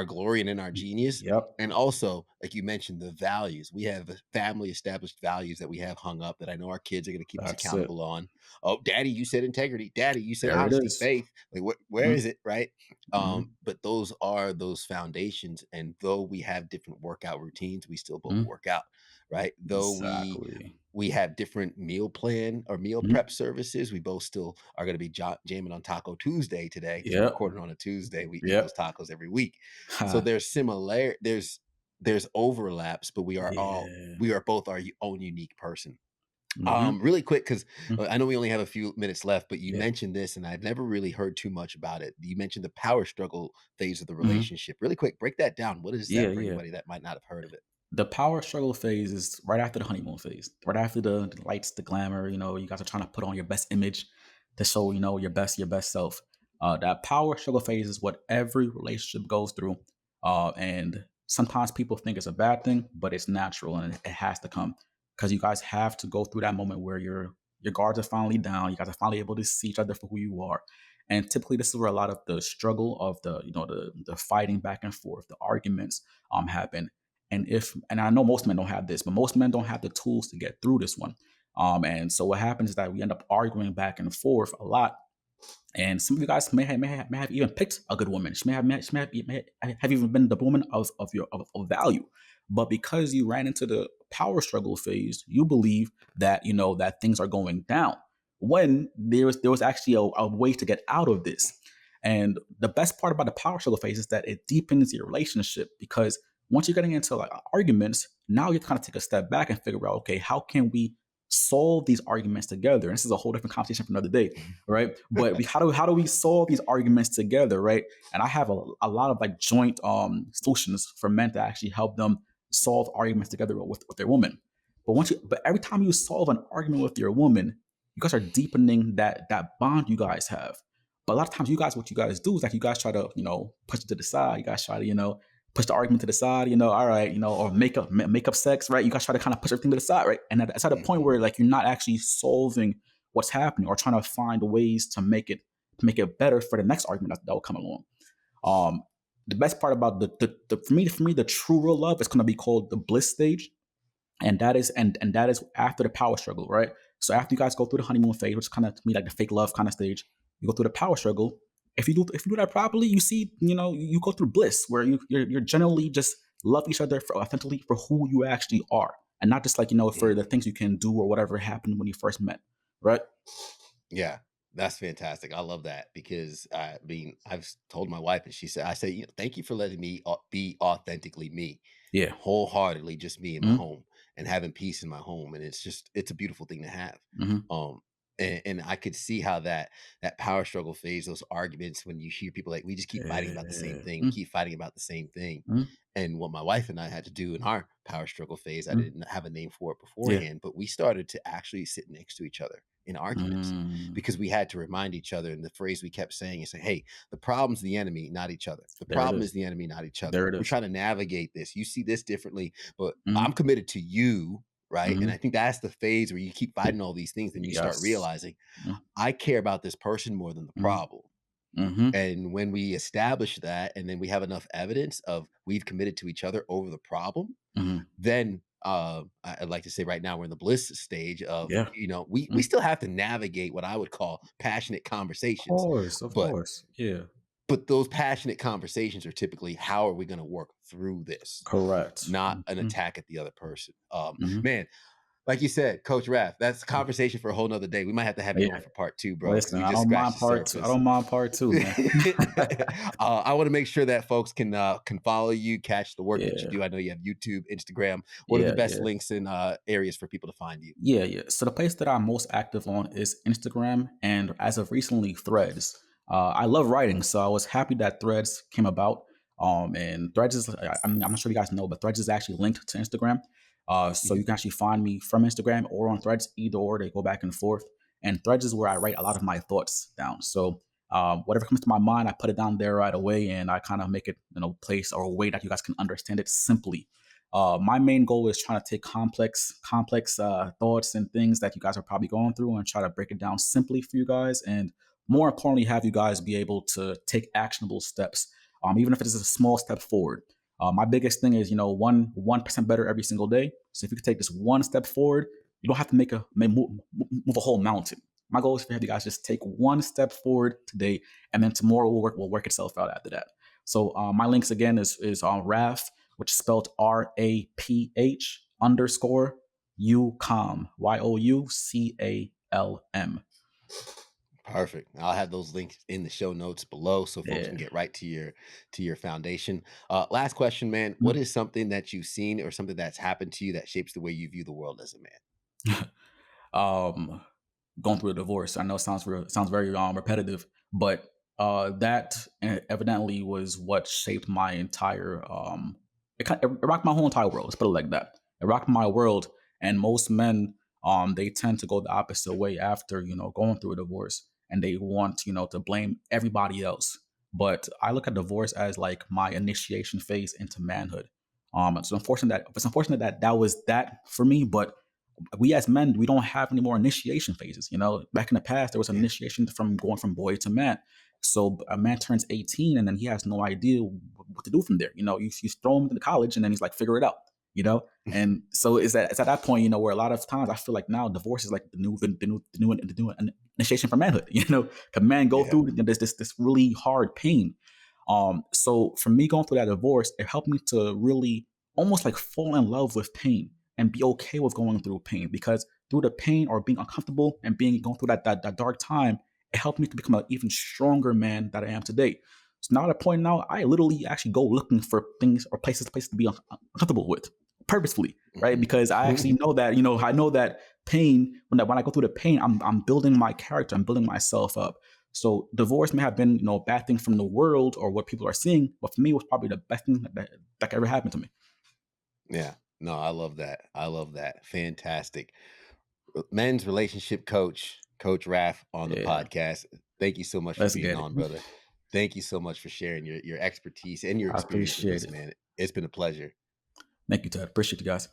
glory and in our genius. Yep. And also, like you mentioned, the values. We have family established values that we have hung up that I know our kids are going to keep us That's it. accountable on. Oh, daddy, you said integrity. Daddy, you said There it honesty, is. faith. Like, where Mhm. is it? Right. Mhm. But those are those foundations. And though we have different workout routines, we still both Mhm. work out. Right. Though Exactly. we have different meal plan or meal Mhm. prep services. We both still are going to be jamming on Taco Tuesday today because we're Yep. recording on a Tuesday. We eat those Yep. tacos every week, so Ha. there's overlaps, but Yeah. we are both our own unique person. Mhm. Really quick, because Mm. I know we only have a few minutes left, but you Yeah. mentioned this, and I've never really heard too much about it. You mentioned the power struggle phase of the Mhm. relationship. Really quick, break that down. What is Yeah, that for yeah. anybody that might not have heard of it? The power struggle phase is right after the honeymoon phase, right after the lights, the glamour. You guys are trying to put on your best image to show, your best self. That power struggle phase is what every relationship goes through, and sometimes people think it's a bad thing, but it's natural and it has to come because you guys have to go through that moment where your guards are finally down. You guys are finally able to see each other for who you are. And typically, this is where a lot of the struggle of the fighting back and forth, the arguments happen. And I know most men don't have this, but most men don't have the tools to get through this one. And so what happens is that we end up arguing back and forth a lot, and some of you guys may have even picked a good woman. She may have even been the woman of value. But because you ran into the power struggle phase, you believe that that things are going down when there was actually a way to get out of this. And the best part about the power struggle phase is that it deepens your relationship because once you're getting into like arguments, now you kind of take a step back and figure out, okay, how can we solve these arguments together? And this is a whole different conversation for another day, right? But how do we solve these arguments together, right? And I have a lot of like joint solutions for men to actually help them solve arguments together with their woman. But every time you solve an argument with your woman, you guys are deepening that bond you guys have. But a lot of times, what you guys do is like you guys try to push it to the side. You guys try to push the argument to the side. All right, or make up sex, right? You guys try to kind of push everything to the side, right? And that's at a point Mhm. where like you're not actually solving what's happening or trying to find ways to make it better for the next argument that will come along. Um, the best part about the for me the true real love is going to be called the bliss stage, and that is after the power struggle, right? So after you guys go through the honeymoon phase, which is kind of to me like the fake love kind of stage, you go through the power struggle. If you do that properly, you see, you go through bliss where you're generally just love each other for authentically for who you actually are, and not just like for the Mhm. things you can do or whatever happened when you first met, right? Yeah, that's fantastic. I love that because told my wife, and I say, thank you for letting me be authentically me, Yeah. wholeheartedly, just me in my Mm-hmm. home and having peace in my home, and it's a beautiful thing to have. Mm-hmm. Um, and I could see how that power struggle phase, those arguments, when you hear people like, we just keep fighting about the same Yeah. thing, we keep fighting about the same thing. Mm-hmm. And what my wife and I had to do in our power struggle phase, I Mm-hmm. didn't have a name for it Yeah. beforehand, but we started to actually sit next to each other in arguments Mm. because we had to remind each other. And the phrase we kept saying is, hey, the problem's the enemy, not each other. The There it problem is. is the enemy, not each other. There it We're is. trying to navigate this. You see this differently, but I'm Mm-hmm. committed to you. Right. And Mm-hmm. I think that's the phase where you keep fighting all these things and you start Yes. realizing I care about this person more than the Mm-hmm. problem. Mm-hmm. And when we establish that, and then we have enough evidence of we've committed to each other over the problem, Mm-hmm. then I'd like to say right now we're in the bliss stage of, Yeah. we still have to navigate what I would call passionate conversations, Of but course. Yeah. those passionate conversations are typically, how are we going to work through this, Correct. not an Mhm, attack at the other person. mhm. Man, like you said, Coach Raph, that's a conversation for a whole nother day. We might have to have you on Yeah. for part two, bro, because Listen, we I just don't scratched mind the part 2. I surface. don't mind part 2, man. I want to make sure that folks can follow you, catch the work that you Yeah. do. I know you have YouTube, Instagram. What are the Yeah, best yeah. links and areas for people to find you? Yeah, yeah. So the place that I'm most active on is Instagram, and as of recently, Threads. I love writing, so I was happy that Threads came about. And Threads is, I'm not sure you guys know, but Threads is actually linked to Instagram. So Mhm. you can actually find me from Instagram or on Threads, either or. They go back and forth. And Threads is where I write a lot of my thoughts down. So whatever comes to my mind, I put it down there right away, and I kind of make it, place or a way that you guys can understand it simply. My main goal is trying to take complex thoughts and things that you guys are probably going through and try to break it down simply for you guys, and more importantly, have you guys be able to take actionable steps, even if it is a small step forward. My biggest thing is, 1% better every single day. So if you could take this one step forward, you don't have to move a whole mountain. My goal is to have you guys just take one step forward today, and then tomorrow will work itself out after that. So my links again is on Raph, which is spelled RAPH underscore UCALM, YOUCALM. Perfect. I'll have those links in the show notes below so folks can Yeah. get right to your foundation. Last question, man. What Mhm. is something that you've seen or something that's happened to you that shapes the way you view the world as a man? um, Going through a divorce. I know it sounds very repetitive, but that evidently was what shaped my entire. It rocked my whole entire world. Let's put it like that. It rocked my world, and most men they tend to go the opposite way after going through a divorce. and they want, to blame everybody else. But I look at divorce as like my initiation phase into manhood. It's unfortunate that that was that for me, but we as men, we don't have any more initiation phases. Back in the past, there was an Yeah. initiation from going from boy to man. So a man turns 18 and then he has no idea what to do from there. You throw him into college and then he's like, figure it out. And so it's at that point, where a lot of times I feel like now divorce is like the new initiation for manhood. Can man go Yeah. through this really hard pain? So for me going through that divorce, it helped me to really almost like fall in love with pain and be okay with going through pain, because through the pain or being uncomfortable and being going through that dark time, it helped me to become an even stronger man that I am today. So now at a point now, I literally actually go looking for things or places to be uncomfortable with purposefully, right? Because I actually know that, I know that pain, when I go through the pain, I'm building my character, I'm building myself up. So divorce may have been, a bad thing from the world or what people are seeing, but for me, it was probably the best thing that could ever happen to me. Yeah. No, I love that. I love that. Fantastic. Men's relationship coach, Coach Raph on the Yeah, podcast. Thank you so much for let's being get it. on, brother. Thank you so much for sharing your expertise and your I experience with appreciate us, it. man. It's been a pleasure. Thank you, Ted. Appreciate you guys.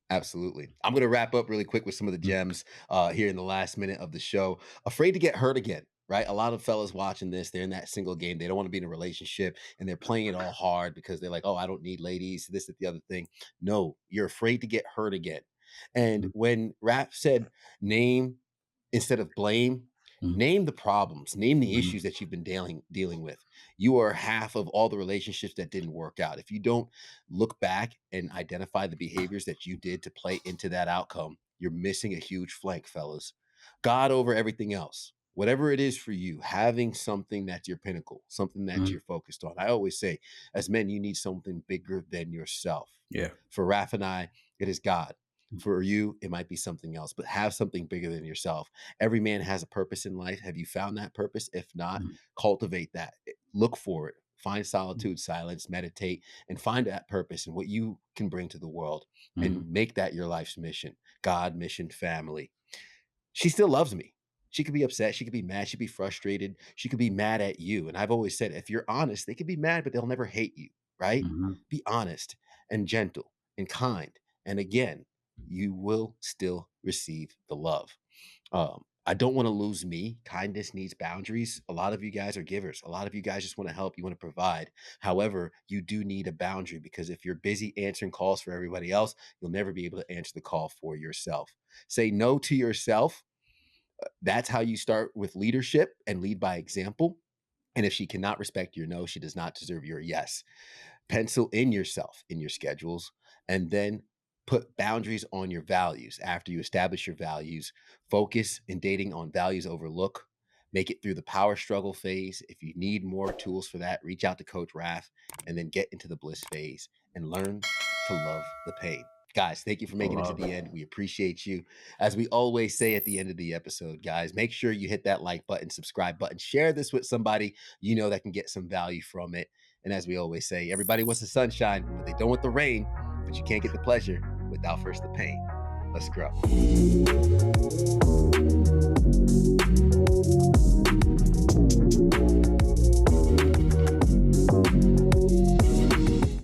Absolutely. I'm going to wrap up really quick with some of the Mm, gems here in the last minute of the show. Afraid to get hurt again, right? A lot of fellas watching this, they're in that single game. They don't want to be in a relationship and they're playing it all hard because they're like, oh, I don't need ladies, this, that, the other thing. No, you're afraid to get hurt again. And mm, when Raph said, name instead of blame, mm, name the problems, name the mm, issues that you've been dealing with. You are half of all the relationships that didn't work out. If you don't look back and identify the behaviors that you did to play into that outcome, you're missing a huge flank, fellas. God over everything else. Whatever it is for you, having something that's your pinnacle, something that mm. you're focused on. I always say, as men, you need something bigger than yourself. Yeah. For Raph and I, it is God. Mm, For you, it might be something else, but have something bigger than yourself. Every man has a purpose in life. Have you found that purpose? If not, mm, cultivate that. Look for it. Find mm, solitude, silence, meditate, and find that purpose and what you can bring to the world mm, and make that your life's mission. God, mission, family. She still loves me. She could be upset. She could be mad. She could be frustrated. She could be mad at you. And I've always said, if you're honest, they could be mad, but they'll never hate you, right? mhm, Be honest and gentle and kind. And again, you will still receive the love. I don't want to lose me. Kindness needs boundaries. A lot of you guys are givers. A lot of you guys just want to help. You want to provide. However, you do need a boundary because if you're busy answering calls for everybody else, you'll never be able to answer the call for yourself. Say no to yourself. That's how you start with leadership and lead by example. And if she cannot respect your no, she does not deserve your yes. Pencil in yourself in your schedules and then put boundaries on your values. After you establish your values, focus in dating on values over look. Make it through the power struggle phase. If you need more tools for that, reach out to Coach Raph and then get into the bliss phase and learn to love the pain. Guys, thank you for I making it to love the it. end. We appreciate you. As we always say at the end of the episode, guys, make sure you hit that like button, subscribe button, share this with somebody you know that can get some value from it. And as we always say, everybody wants the sunshine, but they don't want the rain. But you can't get the pleasure without first the pain. Let's grow.